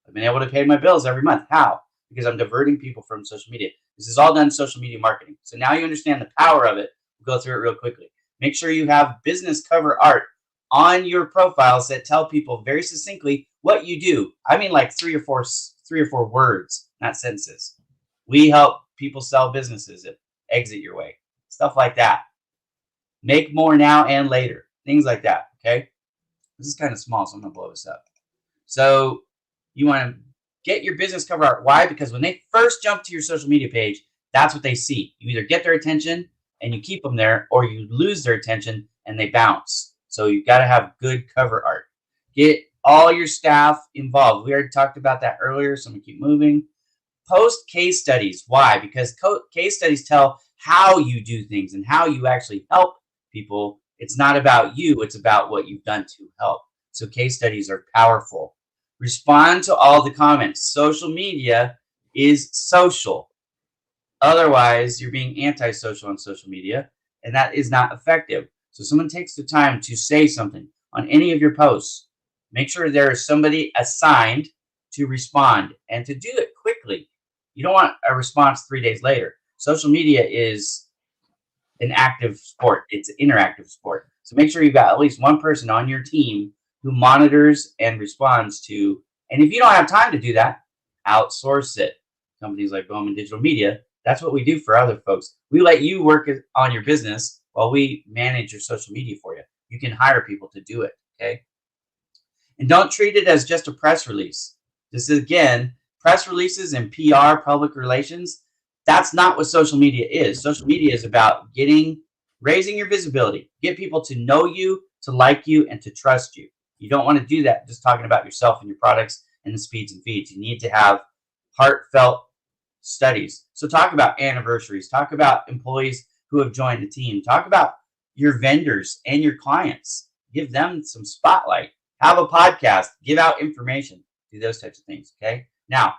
I've been able to pay my bills every month. How? Because I'm diverting people from social media. This is all done social media marketing. So now you understand the power of it. We'll go through it real quickly. Make sure you have business cover art on your profiles that tell people very succinctly what you do. I mean, like three or four words, not sentences. We help people sell businesses at Exit Your Way. Stuff like that. Make more now and later. Things like that. Okay. This is kind of small, so I'm going to blow this up. So you want to get your business cover art. Why? Because when they first jump to your social media page, that's what they see. You either get their attention and you keep them there, or you lose their attention and they bounce. So you've got to have good cover art. Get all your staff involved. We already talked about that earlier, so I'm going to keep moving. Post case studies. Why? Because case studies tell how you do things and how you actually help people. It's not about you. It's about what you've done to help. So case studies are powerful. Respond to all the comments. Social media is social. Otherwise, you're being antisocial on social media, and that is not effective. So someone takes the time to say something on any of your posts. Make sure there is somebody assigned to respond and to do it quickly. You don't want a response 3 days later. Social media is an active sport. It's an interactive sport. So make sure you've got at least one person on your team who monitors and responds to. And if you don't have time to do that, outsource it. Companies like Bowman Digital Media, that's what we do for other folks. We let you work on your business while we manage your social media for you. You can hire people to do it, okay? And don't treat it as just a press release. This is, again, press releases and PR, public relations. That's not what social media is. Social media is about raising your visibility, get people to know you, to like you, and to trust you. You don't want to do that just talking about yourself and your products and the speeds and feeds. You need to have heartfelt studies. So talk about anniversaries, talk about employees who have joined the team, talk about your vendors and your clients. Give them some spotlight. Have a podcast, give out information, do those types of things, okay? Now,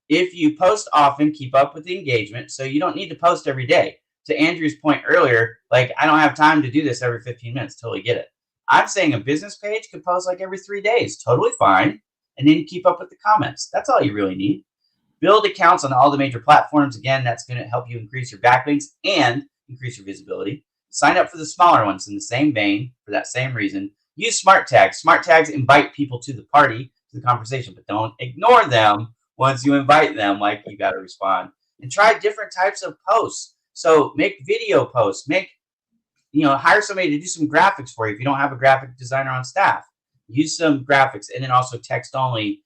if you post often, keep up with the engagement. So you don't need to post every day. To Andrew's point earlier, like, I don't have time to do this every 15 minutes. Totally get it. I'm saying a business page could post like every 3 days. Totally fine. And then keep up with the comments. That's all you really need. Build accounts on all the major platforms. Again, that's going to help you increase your backlinks and increase your visibility. Sign up for the smaller ones in the same vein for that same reason. Use smart tags. Smart tags invite people to the party, to the conversation, but don't ignore them. Once you invite them, like, you got to respond. And try different types of posts. So make video posts. Hire somebody to do some graphics for you if you don't have a graphic designer on staff. Use some graphics, and then also text only.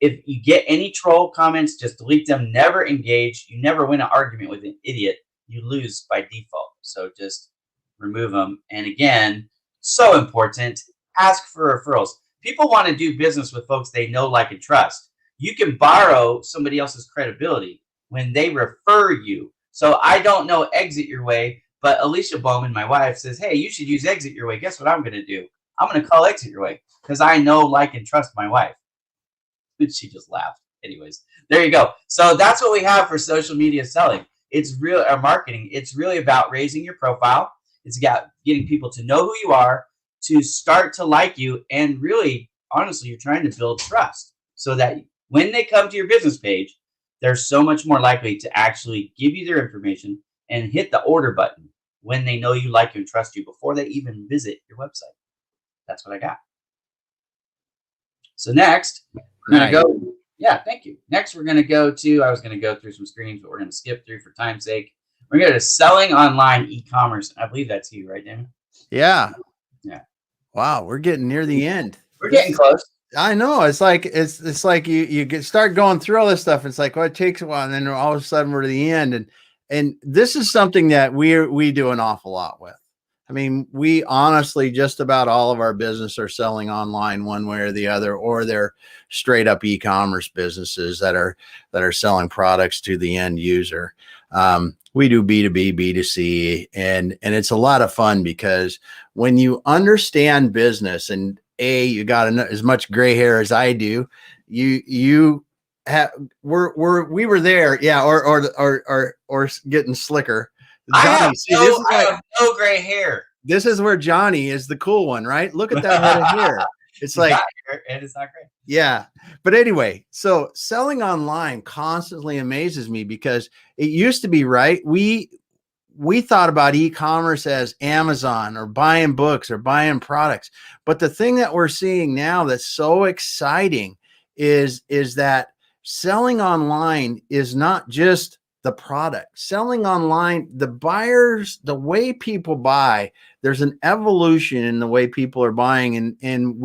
If you get any troll comments, just delete them. Never engage. You never win an argument with an idiot. You lose by default. So just remove them. And again, so important, ask for referrals. People want to do business with folks they know, like, and trust. You can borrow somebody else's credibility when they refer you. So I don't know Exit Your Way, but Alicia Bowman, my wife, says, hey, you should use Exit Your Way. Guess what I'm going to do? I'm going to call Exit Your Way because I know, like, and trust my wife. She just laughed. Anyways, there you go. So that's what we have for social media selling. It's real marketing. It's really about raising your profile. It's about getting people to know who you are, to start to like you, and really, honestly, you're trying to build trust so that when they come to your business page, they're so much more likely to actually give you their information and hit the order button when they know you, like you, and trust you before they even visit your website. That's what I got. So next, we're going to go. Yeah, thank you. Next, we're going to go to, I was going to go through some screens, but we're going to skip through for time's sake. We're going to go to selling online e-commerce. I believe that's you, right, Damon? Yeah. Yeah. Wow, we're getting near the end. We're getting close. I know. It's like you start going through all this stuff. It's like, well, it takes a while, and then all of a sudden we're to the end. And this is something that we do an awful lot with. I mean, we honestly, just about all of our business are selling online one way or the other, or they're straight up e-commerce businesses that are selling products to the end user. We do B2B, B2C, and it's a lot of fun because when you understand business, and you got as much gray hair as I do, we were there, yeah, or getting slicker. Johnny, I have no gray hair. This is where Johnny is the cool one, right? Look at that head of hair. It's like, and it's not great. Yeah. But anyway, so selling online constantly amazes me because it used to be, right, we thought about e-commerce as Amazon or buying books or buying products. But the thing that we're seeing now that's so exciting is that selling online is not just the product. Selling online, the buyers, the way people buy, there's an evolution in the way people are buying, and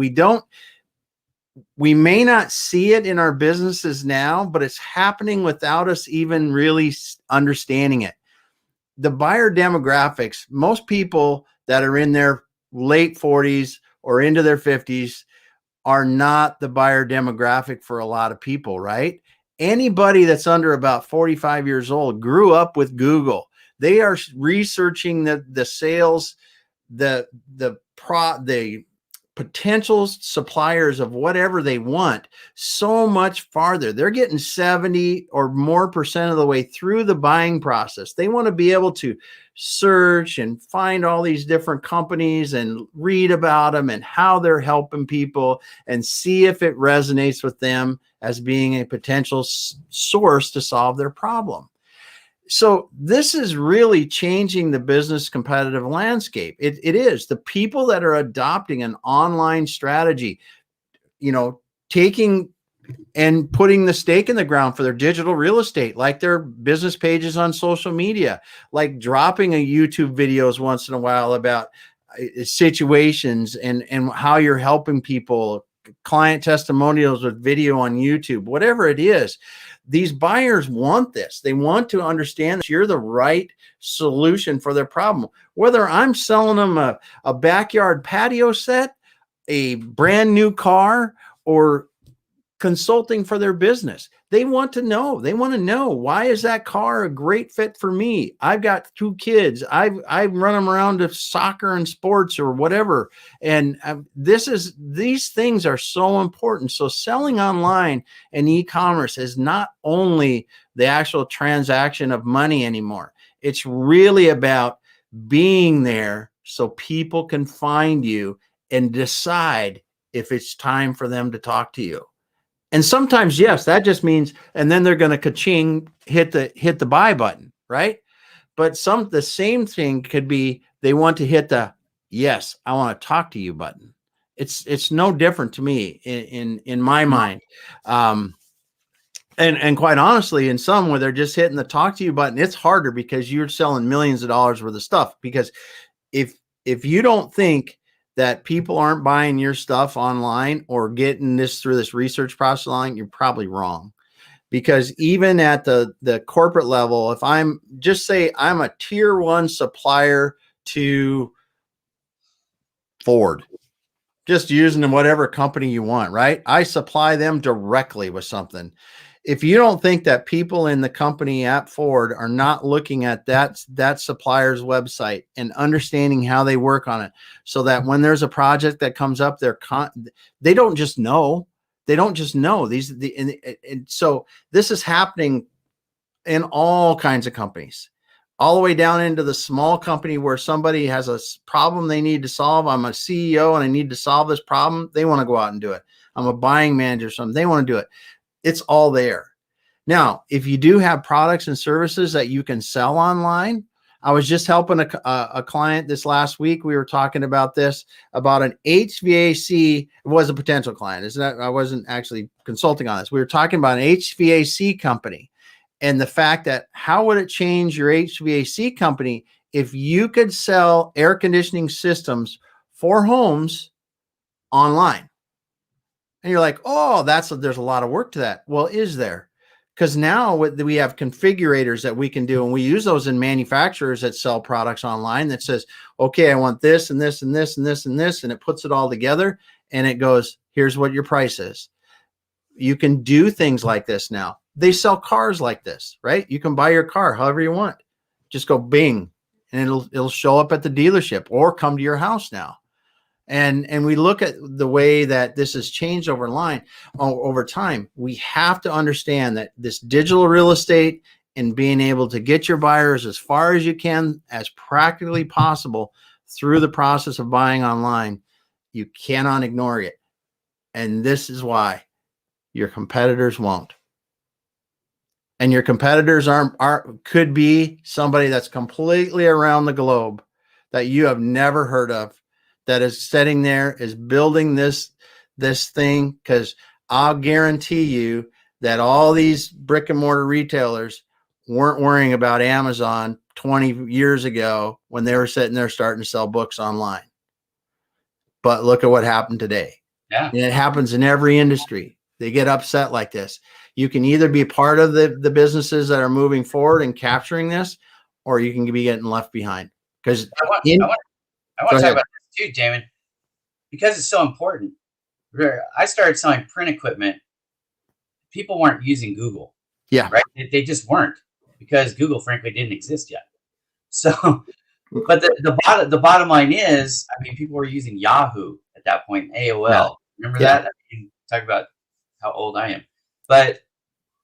we may not see it in our businesses now, but it's happening without us even really understanding it. The buyer demographics, most people that are in their late 40s or into their 50s are not the buyer demographic for a lot of people, right? Anybody that's under about 45 years old grew up with Google. They are researching the sales, the potential suppliers of whatever they want so much farther. They're getting 70 or more % of the way through the buying process. They want to be able to search and find all these different companies and read about them and how they're helping people and see if it resonates with them as being a potential source to solve their problem. So this is really changing the business competitive landscape. It is the people that are adopting an online strategy, taking and putting the stake in the ground for their digital real estate, like their business pages on social media, like dropping a YouTube videos once in a while about situations and how you're helping people, client testimonials with video on YouTube, whatever it is. These buyers want this. They want to understand that you're the right solution for their problem. Whether I'm selling them a backyard patio set, a brand new car, or consulting for their business, they want to know. They want to know, why is that car a great fit for me? I've got 2 kids. I run them around to soccer and sports or whatever. And these things are so important. So selling online and e-commerce is not only the actual transaction of money anymore. It's really about being there so people can find you and decide if it's time for them to talk to you. And sometimes, yes, that just means, and then they're going to ka-ching, hit the buy button, right? But the same thing could be they want to hit the yes, I want to talk to you button. It's no different to me in my mind. And quite honestly, in some where they're just hitting the talk to you button, it's harder because you're selling millions of dollars worth of stuff. Because if you don't think that people aren't buying your stuff online or getting this through this research process online, you're probably wrong. Because even at the corporate level, if I'm a tier 1 supplier to Ford, just using whatever company you want, right? I supply them directly with something. If you don't think that people in the company at Ford are not looking at that supplier's website and understanding how they work on it, so that when there's a project that comes up, they don't just know. They don't just know and so this is happening in all kinds of companies, all the way down into the small company where somebody has a problem they need to solve. I'm a CEO and I need to solve this problem. They want to go out and do it. I'm a buying manager or something. They want to do it. It's all there. Now, if you do have products and services that you can sell online, I was just helping a client this last week. We were talking about an HVAC. It was a potential client. I wasn't actually consulting on this. We were talking about an HVAC company and the fact that how would it change your HVAC company if you could sell air conditioning systems for homes online? And you're like, oh, there's a lot of work to that. Well, is there? because now we have configurators that we can do, and we use those in manufacturers that sell products online that says, okay, I want this and this and this and this and this, and it puts it all together and it goes, here's what your price is. You can do things like this now. They sell cars like this, right? You can buy your car however you want. Just go bing, and it'll show up at the dealership or come to your house now. And we look at the way that this has changed over time. We have to understand that this digital real estate and being able to get your buyers as far as you can, as practically possible through the process of buying online, you cannot ignore it. And this is why your competitors won't. And your competitors could be somebody that's completely around the globe that you have never heard of, that is sitting there, is building this thing, because I'll guarantee you that all these brick and mortar retailers weren't worrying about Amazon 20 years ago when they were sitting there starting to sell books online. But look at what happened today. Yeah. And it happens in every industry. They get upset like this. You can either be part of the businesses that are moving forward and capturing this, or you can be getting left behind. Because I want to talk about this too, Damon, because it's so important. I started selling print equipment. People weren't using Google. Yeah. Right. They just weren't, because Google, frankly, didn't exist yet. So, but the bottom line is, I mean, people were using Yahoo at that point, AOL. Yeah. Remember that? I mean, talk about how old I am. But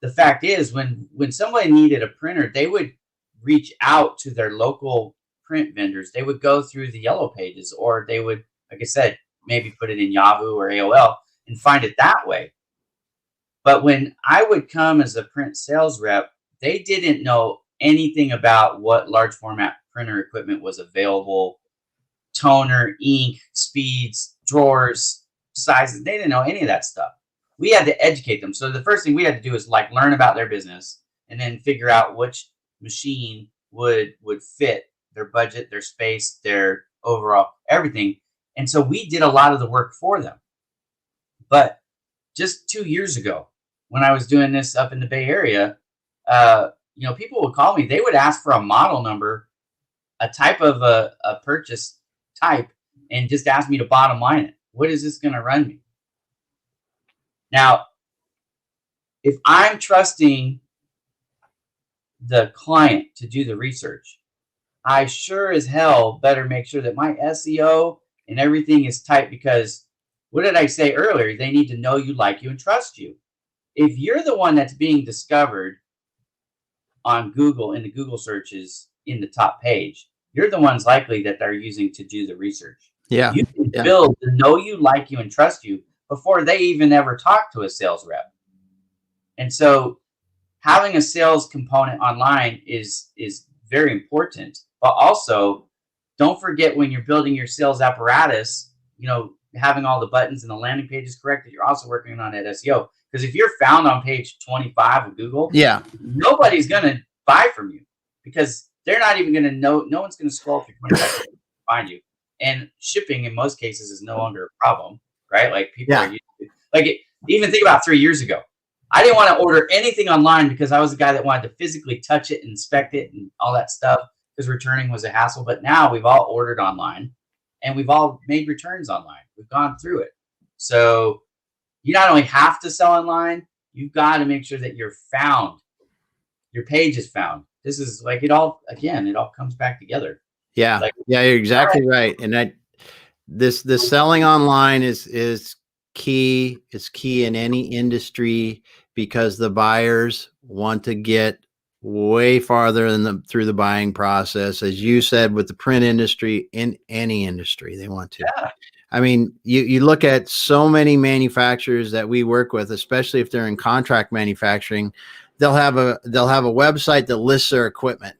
the fact is, when somebody needed a printer, they would reach out to their local print vendors. They would go through the Yellow Pages, or they would, like I said, maybe put it in Yahoo or AOL and find it that way. But when I would come as a print sales rep, they didn't know anything about what large format printer equipment was available, toner, ink, speeds, drawers, sizes. They didn't know any of that stuff. We had to educate them. So the first thing we had to do is learn about their business, and then figure out which machine would fit their budget, their space, their overall everything. And so we did a lot of the work for them. But just 2 years ago, when I was doing this up in the Bay Area, people would call me. They would ask for a model number, a type of a purchase type, and just ask me to bottom line it. What is this going to run me? Now, if I'm trusting the client to do the research, I sure as hell better make sure that my SEO and everything is tight, because what did I say earlier? They need to know you, like you, and trust you. If you're the one that's being discovered on Google, in the Google searches in the top page, you're the ones likely that they're using to do the research. Yeah. You can build the know you, like you, and trust you before they even ever talk to a sales rep. And so having a sales component online is very important. But also, don't forget, when you're building your sales apparatus, having all the buttons and the landing pages correct, that you're also working on that SEO. Because if you're found on page 25 of Google, nobody's going to buy from you, because they're not even going to know. No one's going to scroll through 25 to find you. And shipping in most cases is no longer a problem, right? Like people are used to, even think about 3 years ago. I didn't want to order anything online because I was the guy that wanted to physically touch it, inspect it, and all that stuff, because returning was a hassle. But now we've all ordered online, and we've all made returns online. We've gone through it. So you not only have to sell online, you've got to make sure that you're found. Your page is found. This is it all comes back together. Yeah. You're exactly right. And this selling online is key. It's key in any industry, because the buyers want to get way farther through the buying process. As you said, with the print industry, in any industry, they want to. Yeah. I mean, you look at so many manufacturers that we work with, especially if they're in contract manufacturing, they'll have a website that lists their equipment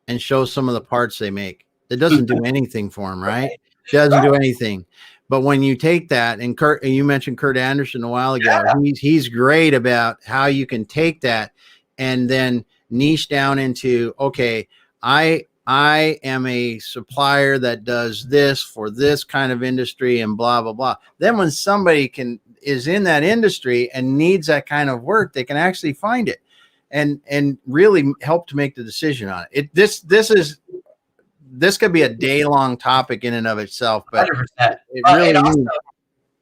and shows some of the parts they make. It doesn't do anything for them, right? It doesn't do anything. But when you take that, and you mentioned Kurt Anderson a while ago, he's great about how you can take that and then niche down into, okay, I am a supplier that does this for this kind of industry and blah, blah, blah. Then when somebody is in that industry and needs that kind of work, they can actually find it and really help to make the decision on it. This could be a day-long topic in and of itself, but 100%. it really also,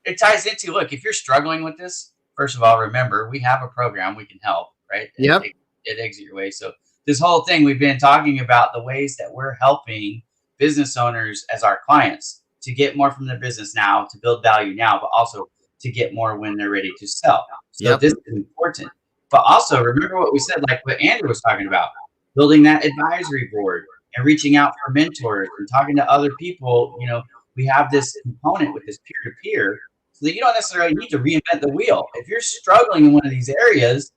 it ties into, look, if you're struggling with this, first of all, remember, we have a program we can help, right? Yep. At Exit Your Way. So this whole thing, we've been talking about the ways that we're helping business owners as our clients to get more from their business now, to build value now, but also to get more when they're ready to sell. So this is important. But also remember what we said, like what Andrew was talking about, building that advisory board and reaching out for mentors and talking to other people. You know, we have this component with this peer-to-peer so that you don't necessarily need to reinvent the wheel. If you're struggling in one of these areas,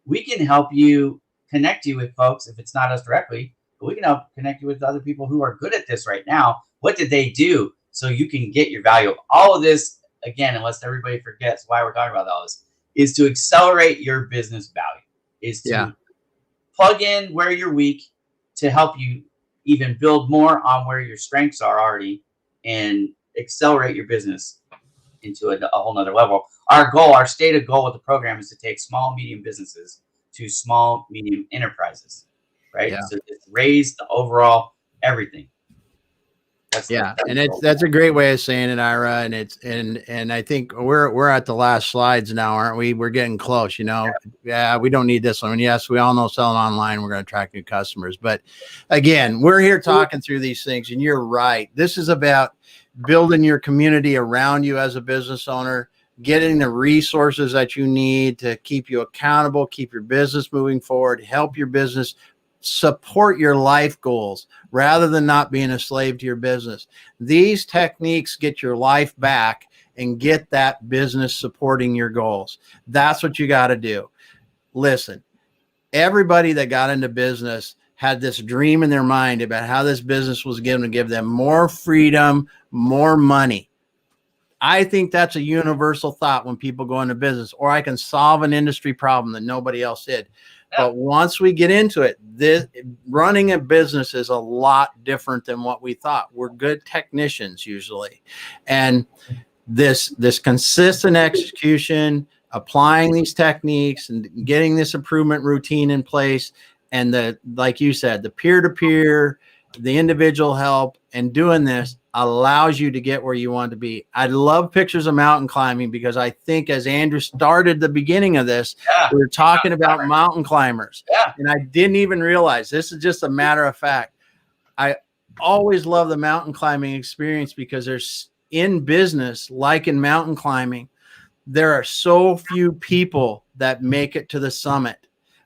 we can help you, connect you with folks. If it's not us directly, but we can help connect you with other people who are good at this right now. What did they do so you can get your value of all of this? Again, unless everybody forgets why we're talking about all this, is to accelerate your business value, is to plug in where you're weak to help you even build more on where your strengths are already and accelerate your business into a whole nother level. Our goal, our stated goal with the program is to take small, medium businesses to small, medium enterprises, right? Yeah. So just raise the overall everything. That's a great way of saying it, Ira. And I think we're at the last slides now, aren't we? We're getting close, you know. Yeah, we don't need this one. Yes, we all know selling online, we're going to attract new customers. But again, we're here talking through these things, and you're right. This is about building your community around you as a business owner, getting the resources that you need to keep you accountable, keep your business moving forward, help your business support your life goals rather than not being a slave to your business. These techniques get your life back and get that business supporting your goals. That's what you got to do. Listen, everybody that got into business had this dream in their mind about how this business was going to give them more freedom, more money. I think that's a universal thought when people go into business, or I can solve an industry problem that nobody else did. But once we get into it, running a business is a lot different than what we thought. We're good technicians usually. And this consistent execution, applying these techniques and getting this improvement routine in place, and like you said, the peer-to-peer, the individual help, and doing this allows you to get where you want to be. I love pictures of mountain climbing because I think as Andrew started the beginning of this, we were talking about mountain climbers. And I didn't even realize, this is just a matter of fact. I always love the mountain climbing experience because there's, in business, like in mountain climbing, there are so few people that make it to the summit.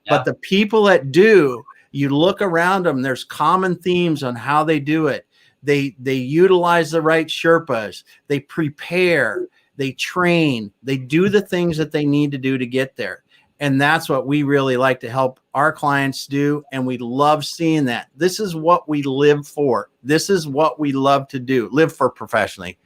But the people that do, you look around them, there's common themes on how they do it. They utilize the right Sherpas. They prepare, they train, they do the things that they need to do to get there. And that's what we really like to help our clients do. And we love seeing that. This is what we live for. This is what we love to do. Live for professionally.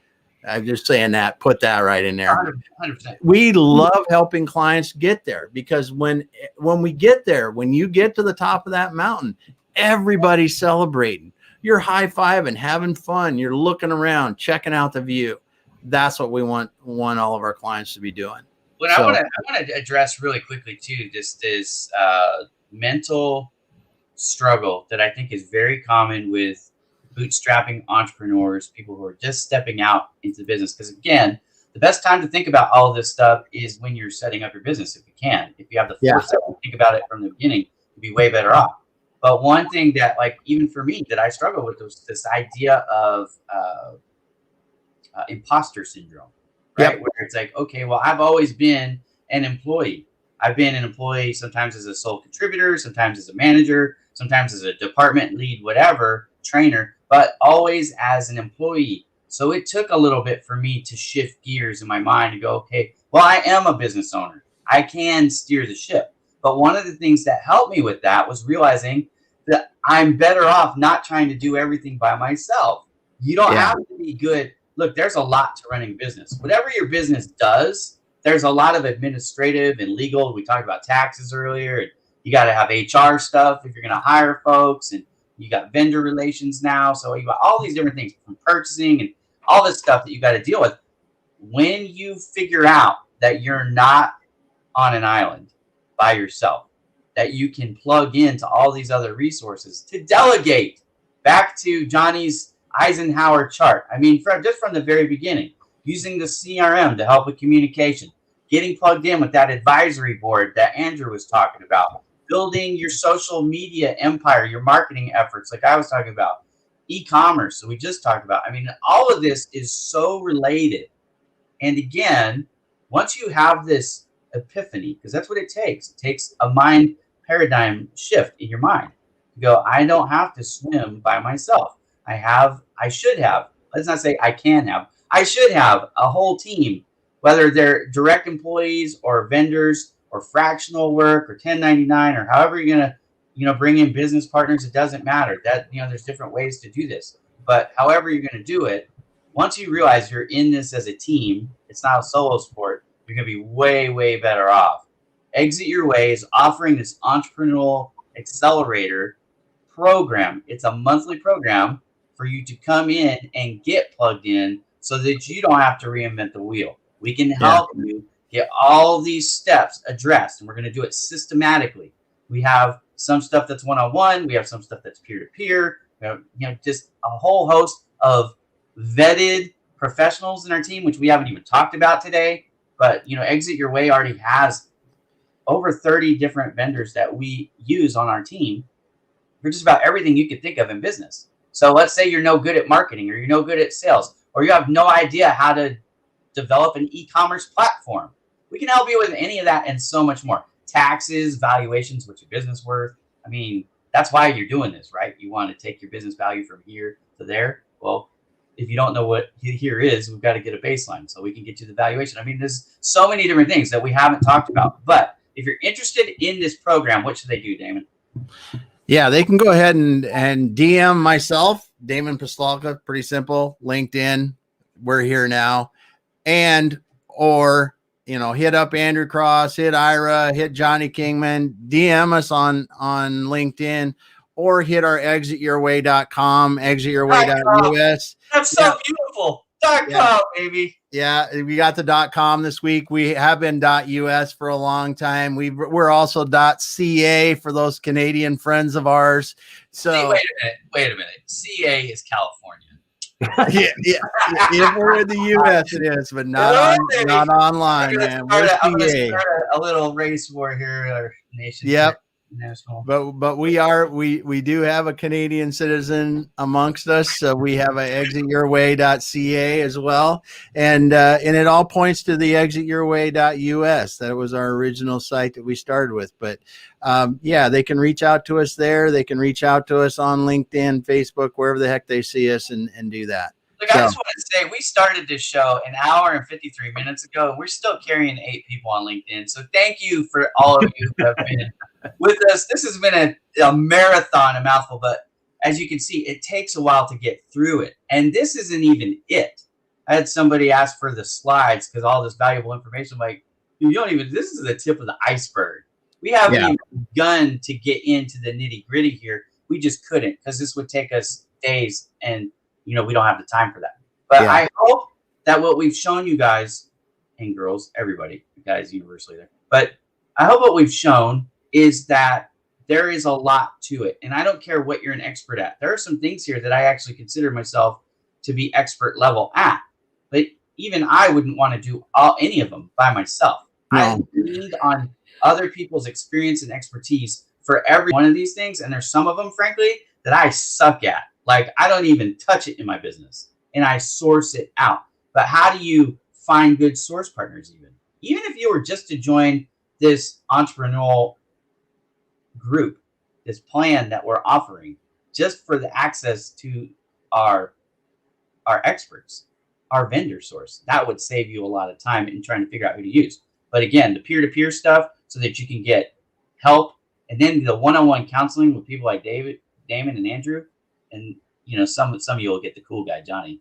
I'm just saying that, put that right in there. 100%. We love helping clients get there because when we get there, when you get to the top of that mountain, everybody's celebrating. You're high-fiving, having fun. You're looking around, checking out the view. That's what we want all of our clients to be doing. What I want to address really quickly too, just this mental struggle that I think is very common with bootstrapping entrepreneurs, people who are just stepping out into the business. Because again, the best time to think about all of this stuff is when you're setting up your business. If you can, if you have the foresight to think about it from the beginning, you'd be way better off. But one thing that, like, even for me, that I struggle with was this idea of imposter syndrome, right? Where it's like, okay, well, I've always been an employee. I've been an employee sometimes as a sole contributor, sometimes as a manager, sometimes as a department lead, whatever, trainer, but always as an employee. So it took a little bit for me to shift gears in my mind to go, okay, well, I am a business owner. I can steer the ship. But one of the things that helped me with that was realizing that I'm better off not trying to do everything by myself. You don't have to be good. Look, there's a lot to running a business. Whatever your business does, there's a lot of administrative and legal. We talked about taxes earlier. And you got to have HR stuff if you're going to hire folks. And you got vendor relations now. So you got all these different things from purchasing and all this stuff that you got to deal with. When you figure out that you're not on an island by yourself, that you can plug into all these other resources to delegate. Back to Johnny's Eisenhower chart. I mean, just from the very beginning, using the CRM to help with communication, getting plugged in with that advisory board that Andrew was talking about, building your social media empire, your marketing efforts, like I was talking about, e-commerce, so we just talked about. I mean, all of this is so related. And again, once you have this epiphany, because that's what it takes a mind paradigm shift in your mind. You go, I don't have to swim by myself. I should have, let's not say I can have, I should have a whole team, whether they're direct employees or vendors or fractional work or 1099 or however you're going to, bring in business partners. It doesn't matter that, there's different ways to do this, but however you're going to do it, once you realize you're in this as a team, it's not a solo sport, you're going to be way, way better off. Exit Your Way is offering this Entrepreneurial Accelerator program. It's a monthly program for you to come in and get plugged in so that you don't have to reinvent the wheel. We can help you get all these steps addressed, and we're going to do it systematically. We have some stuff that's one-on-one. We have some stuff that's peer-to-peer. We have, just a whole host of vetted professionals in our team, which we haven't even talked about today. But, Exit Your Way already has over 30 different vendors that we use on our team for just about everything you could think of in business. So let's say you're no good at marketing, or you're no good at sales, or you have no idea how to develop an e-commerce platform. We can help you with any of that and so much more. Taxes, valuations, what's your business worth? I mean, that's why you're doing this, right? You want to take your business value from here to there. Well, if you don't know what here is, we've got to get a baseline so we can get you the valuation. I mean, there's so many different things that we haven't talked about. But if you're interested in this program, what should they do, Damon? Yeah, they can go ahead and DM myself, Damon Pistolka. Pretty simple. LinkedIn. We're here now. Or hit up Andrew Cross, hit Ira, hit Johnny Kingman, DM us on LinkedIn, or hit our exityourway.com, exityourway.us. That's so beautiful. .com, baby. Yeah, we got the .com this week. We have been .us for a long time. We're also .ca for those Canadian friends of ours. So wait a minute. CA is California. yeah. If we're in the US, it is, but not online, man. I'm gonna start a little race war here, our nation. Yep. National. But we do have a Canadian citizen amongst us, so we have a exityourway.ca as well, and it all points to the exityourway.us. That was our original site that we started with. But they can reach out to us there. They can reach out to us on LinkedIn, Facebook, wherever the heck they see us, and do that. Look, I just want to say, we started this show an hour and 53 minutes ago, and we're still carrying 8 people on LinkedIn. So thank you for all of you who have been with us. This has been a marathon, a mouthful, but as you can see, it takes a while to get through it. And this isn't even it. I had somebody ask for the slides because all this valuable information, like, this is the tip of the iceberg. We haven't even begun to get into the nitty gritty here. We just couldn't, because this would take us days, and we don't have the time for that. But I hope that what we've shown you guys and girls, everybody, guys universally there, but I hope what we've shown is that there is a lot to it. And I don't care what you're an expert at. There are some things here that I actually consider myself to be expert level at. But even I wouldn't want to do any of them by myself. No. I lean on other people's experience and expertise for every one of these things. And there's some of them, frankly, that I suck at. Like, I don't even touch it in my business, and I source it out. But how do you find good source partners even if you were just to join this entrepreneurial group, this plan that we're offering, just for the access to our experts, our vendor source, that would save you a lot of time in trying to figure out who to use. But again, the peer-to-peer stuff, so that you can get help, and then the one-on-one counseling with people like Damon and Andrew, and some of you will get the cool guy, Johnny.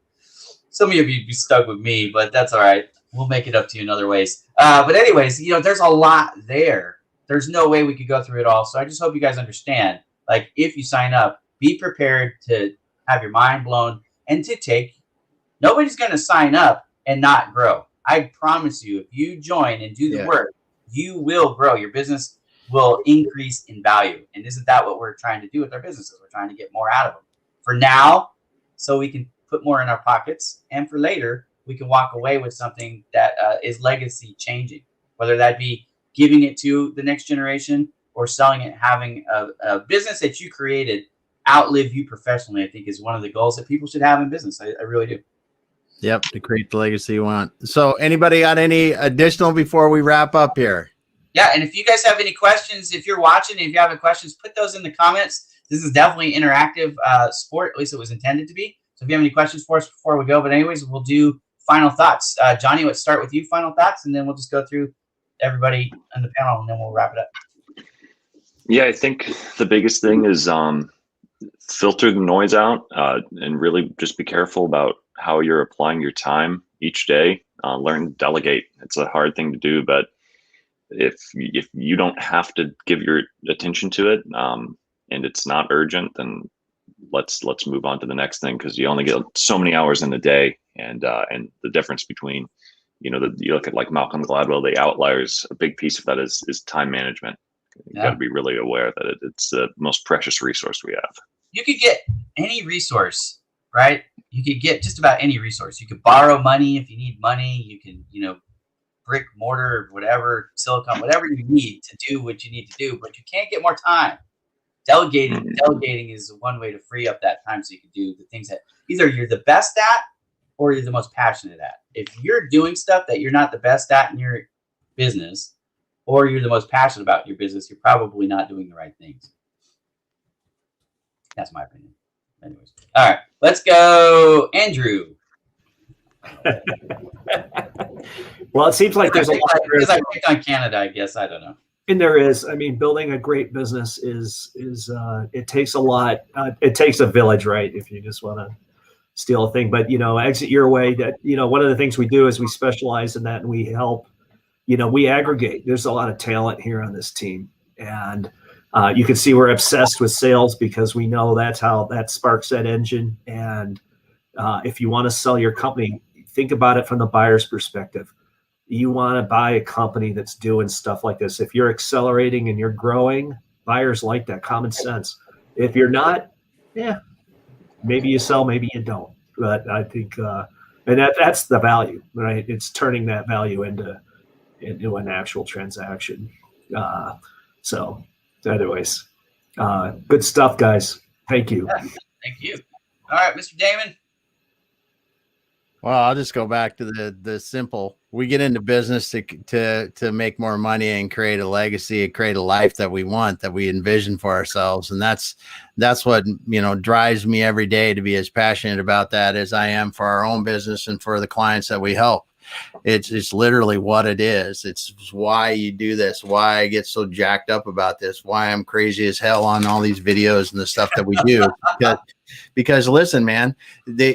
Some of you be stuck with me, but that's all right. We'll make it up to you in other ways. But anyways, there's a lot there. There's no way we could go through it all. So I just hope you guys understand, like, if you sign up, be prepared to have your mind blown and to take. Nobody's going to sign up and not grow. I promise you, if you join and do the work, you will grow. Your business will increase in value. And isn't that what we're trying to do with our businesses? We're trying to get more out of them for now, so we can put more in our pockets, and for later, we can walk away with something that is legacy changing, whether that be giving it to the next generation or selling it, having a business that you created outlive you professionally. I think is one of the goals that people should have in business. I really do. Yep, to create the legacy you want. So anybody got any additional before we wrap up here? Yeah, and if you guys have any questions, if you're watching, if you have any questions, put those in the comments. This is definitely an interactive sport, at least it was intended to be. So if you have any questions for us before we go, but anyways, we'll do final thoughts. Johnny, let's start with you, final thoughts, and then we'll just go through everybody on the panel, and then we'll wrap it up. Yeah, I think the biggest thing is filter the noise out and really just be careful about how you're applying your time each day. Learn to delegate. It's a hard thing to do, but if you don't have to give your attention to it and it's not urgent, then let's move on to the next thing, because you only get so many hours in a day. And the difference between, you look at like Malcolm Gladwell, the outliers, a big piece of that is time management. You got to be really aware that it's the most precious resource we have. You could get any resource, right? You could get just about any resource. You could borrow money if you need money. You can, brick, mortar, whatever, silicone, whatever you need to do what you need to do, but you can't get more time. Delegating is one way to free up that time so you can do the things that either you're the best at or you're the most passionate at. If you're doing stuff that you're not the best at in your business, or you're the most passionate about your business, you're probably not doing the right things. That's my opinion. Anyways. All right, let's go, Andrew. Well, it seems like there's a lot. Because I picked on Canada, I guess. I don't know. And there is. I mean, building a great business is it takes a lot. It takes a village, right? If you just want to steal a thing, but exit your way. That one of the things we do is we specialize in that, and we help. We aggregate. There's a lot of talent here on this team, and you can see we're obsessed with sales because we know that sparks that engine. And if you want to sell your company, think about it from the buyer's perspective. You want to buy a company that's doing stuff like this. If you're accelerating and you're growing, buyers like that, common sense. If you're not, maybe you sell, maybe you don't. But I think, and that's the value, right? It's turning that value into an actual transaction. So anyways, good stuff, guys. Thank you. Yeah, thank you. All right, Mr. Damon. Well, I'll just go back to the simple. We get into business to make more money and create a legacy, create a life that we want, that we envision for ourselves. And that's what, drives me every day to be as passionate about that as I am for our own business and for the clients that we help. It's literally what it is. It's why you do this, why I get so jacked up about this, why I'm crazy as hell on all these videos and the stuff that we do. Because listen, man,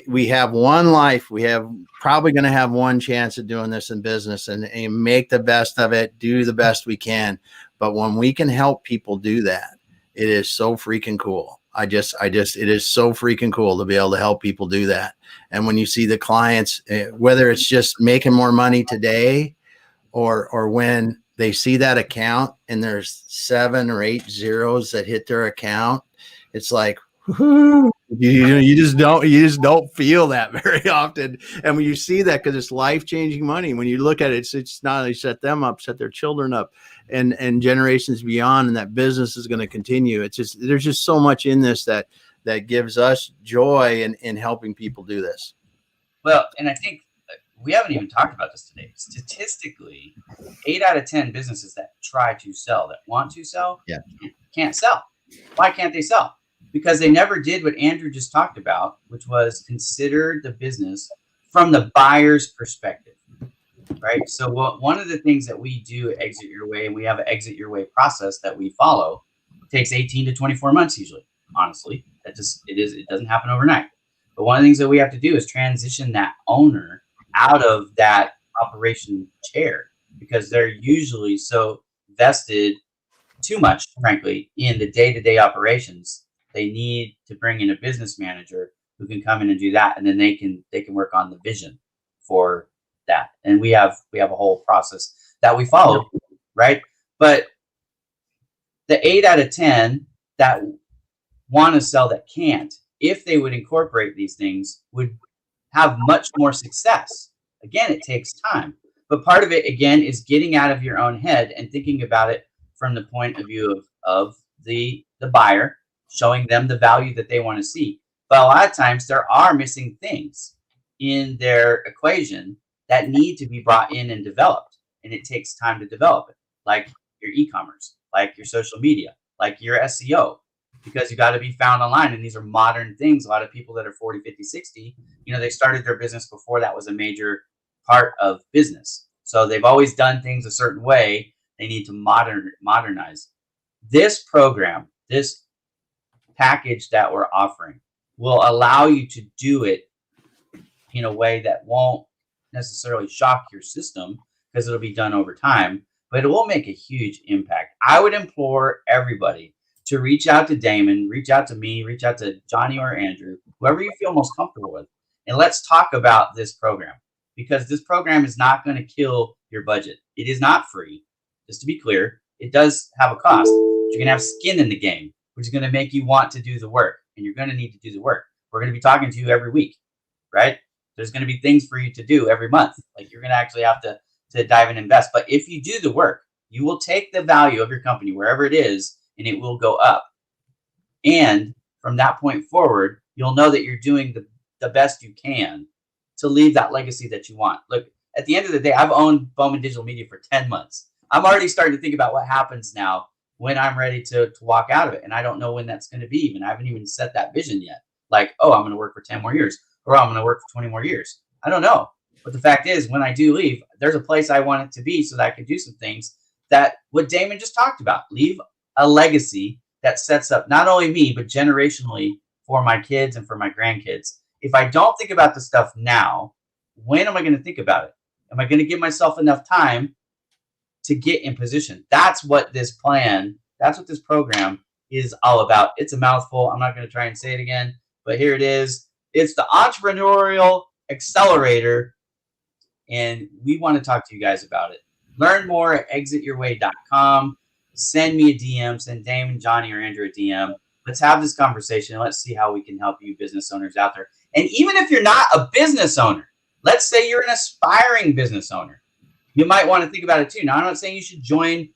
we have one life. We have probably going to have one chance at doing this in business, and make the best of it, do the best we can. But when we can help people do that, it is so freaking cool. It is so freaking cool to be able to help people do that. And when you see the clients, whether it's just making more money today, or when they see that account and there's 7 or 8 zeros that hit their account, it's like, whoo, you just don't feel that very often. And when you see that, because it's life-changing money, when you look at it, it's not only set them up, set their children up, and generations beyond, and that business is going to continue. It's just, there's just so much in this that gives us joy in helping people do this. Well, and I think we haven't even talked about this today. Statistically, 8 out of 10 businesses that try to sell, that want to sell, can't sell. Why can't they sell? Because they never did what Andrew just talked about, which was consider the business from the buyer's perspective, right? So one of the things that we do at Exit Your Way, and we have an Exit Your Way process that we follow, takes 18 to 24 months usually, honestly. It doesn't happen overnight. But one of the things that we have to do is transition that owner out of that operation chair, because they're usually so vested too much, frankly, in the day-to-day operations. They need to bring in a business manager who can come in and do that, and then they can work on the vision for that. And we have a whole process that we follow, right? But the 8 out of 10 that want to sell that can't, if they would incorporate these things, would have much more success. Again, it takes time. But part of it, again, is getting out of your own head and thinking about it from the point of view of the buyer, showing them the value that they want to see. But a lot of times there are missing things in their equation that need to be brought in and developed. And it takes time to develop it, like your e-commerce, like your social media, like your SEO, because you got to be found online. And these are modern things. A lot of people that are 40, 50, 60, they started their business before that was a major part of business. So they've always done things a certain way. They need to modernize. This program, this package that we're offering, will allow you to do it in a way that won't necessarily shock your system, because it'll be done over time, but it will make a huge impact. I would implore everybody to reach out to Damon, reach out to me, reach out to Johnny or Andrew, whoever you feel most comfortable with, and let's talk about this program, because this program is not going to kill your budget. It is not free. Just to be clear, it does have a cost. You're going to have skin in the game, which is going to make you want to do the work, and you're going to need to do the work. We're going to be talking to you every week, right? There's going to be things for you to do every month. Like, you're going to actually have to dive and invest. But if you do the work, you will take the value of your company wherever it is, and it will go up. And from that point forward, you'll know that you're doing the best you can to leave that legacy that you want. Look, at the end of the day, I've owned Bowman Digital Media for 10 months. I'm already starting to think about what happens now when I'm ready to walk out of it. And I don't know when that's going to be even. I haven't even set that vision yet. Like, oh, I'm going to work for 10 more years, or I'm going to work for 20 more years. I don't know. But the fact is, when I do leave, there's a place I want it to be so that I can do some things that what Damon just talked about. Leave a legacy that sets up not only me, but generationally for my kids and for my grandkids. If I don't think about this stuff now, when am I going to think about it? Am I going to give myself enough time to get in position? That's what this plan, that's what this program is all about. It's a mouthful. I'm not going to try and say it again, but here it is. It's the Entrepreneurial Accelerator, and we want to talk to you guys about it. Learn more at exityourway.com. Send me a DM, send Damon, Johnny, or Andrew a DM. Let's have this conversation. Let's see how we can help you business owners out there. And even if you're not a business owner, let's say you're an aspiring business owner, you might want to think about it too. Now, I'm not saying you should join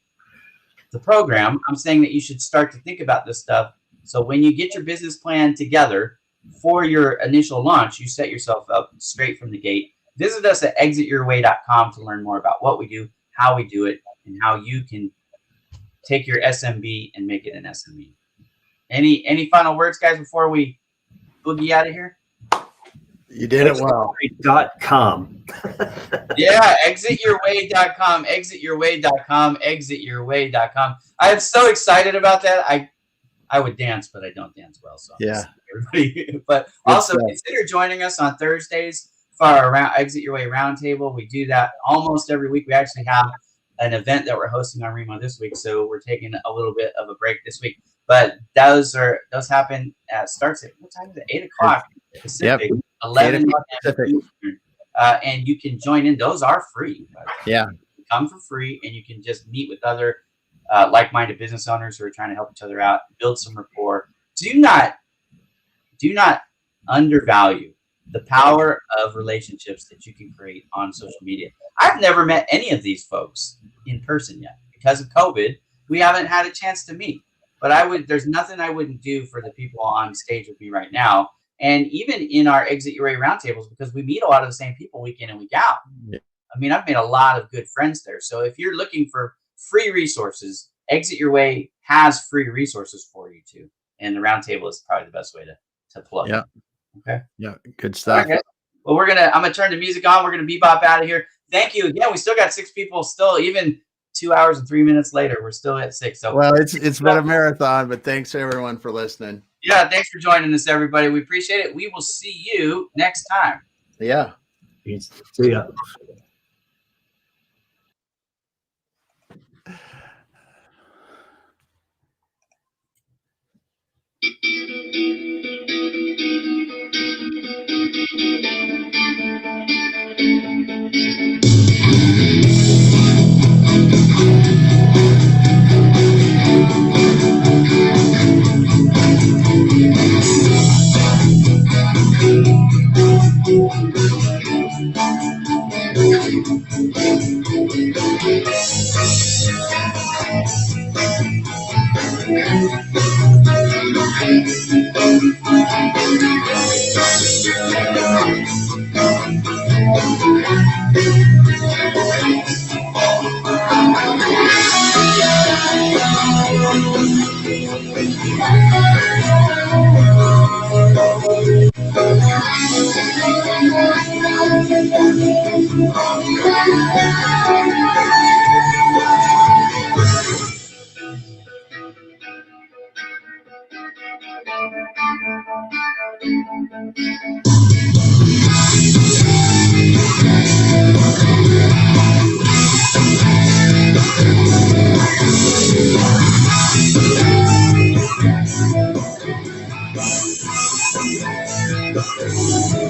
the program. I'm saying that you should start to think about this stuff. So when you get your business plan together for your initial launch, you set yourself up straight from the gate. Visit us at exityourway.com to learn more about what we do, how we do it, and how you can take your SMB and make it an SME. Any final words, guys, before we boogie out of here? You did it well. .com. Yeah, exityourway.com, exityourway.com, exityourway.com. I am so excited about that. I would dance, but I don't dance well. So yeah. Everybody. But also consider joining us on Thursdays for our Exit Your Way Roundtable. We do that almost every week. We actually have an event that we're hosting on Remo this week, so we're taking a little bit of a break this week. But those happen starts at what time is it? 8 o'clock Pacific, Yep. 11 Pacific. And you can join in. Those are free. Yeah. You come for free, and you can just meet with other like-minded business owners who are trying to help each other out, build some rapport. Do not undervalue the power of relationships that you can create on social media. I've never met any of these folks in person yet. Because of COVID, we haven't had a chance to meet. But there's nothing I wouldn't do for the people on stage with me right now. And even in our Exit Your Way roundtables, because we meet a lot of the same people week in and week out. Yeah. I mean, I've made a lot of good friends there. So if you're looking for free resources, Exit Your Way has free resources for you too. And the roundtable is probably the best way to plug. Yeah. Okay. Yeah. Good stuff. Okay. Well, I'm going to turn the music on. We're going to bebop out of here. Thank you again. We still got 6 people still, even 2 hours and 3 minutes later, we're still at 6. So well, it's been a marathon, but thanks everyone for listening. Yeah, thanks for joining us, everybody. We appreciate it. We will see you next time. Yeah. See ya.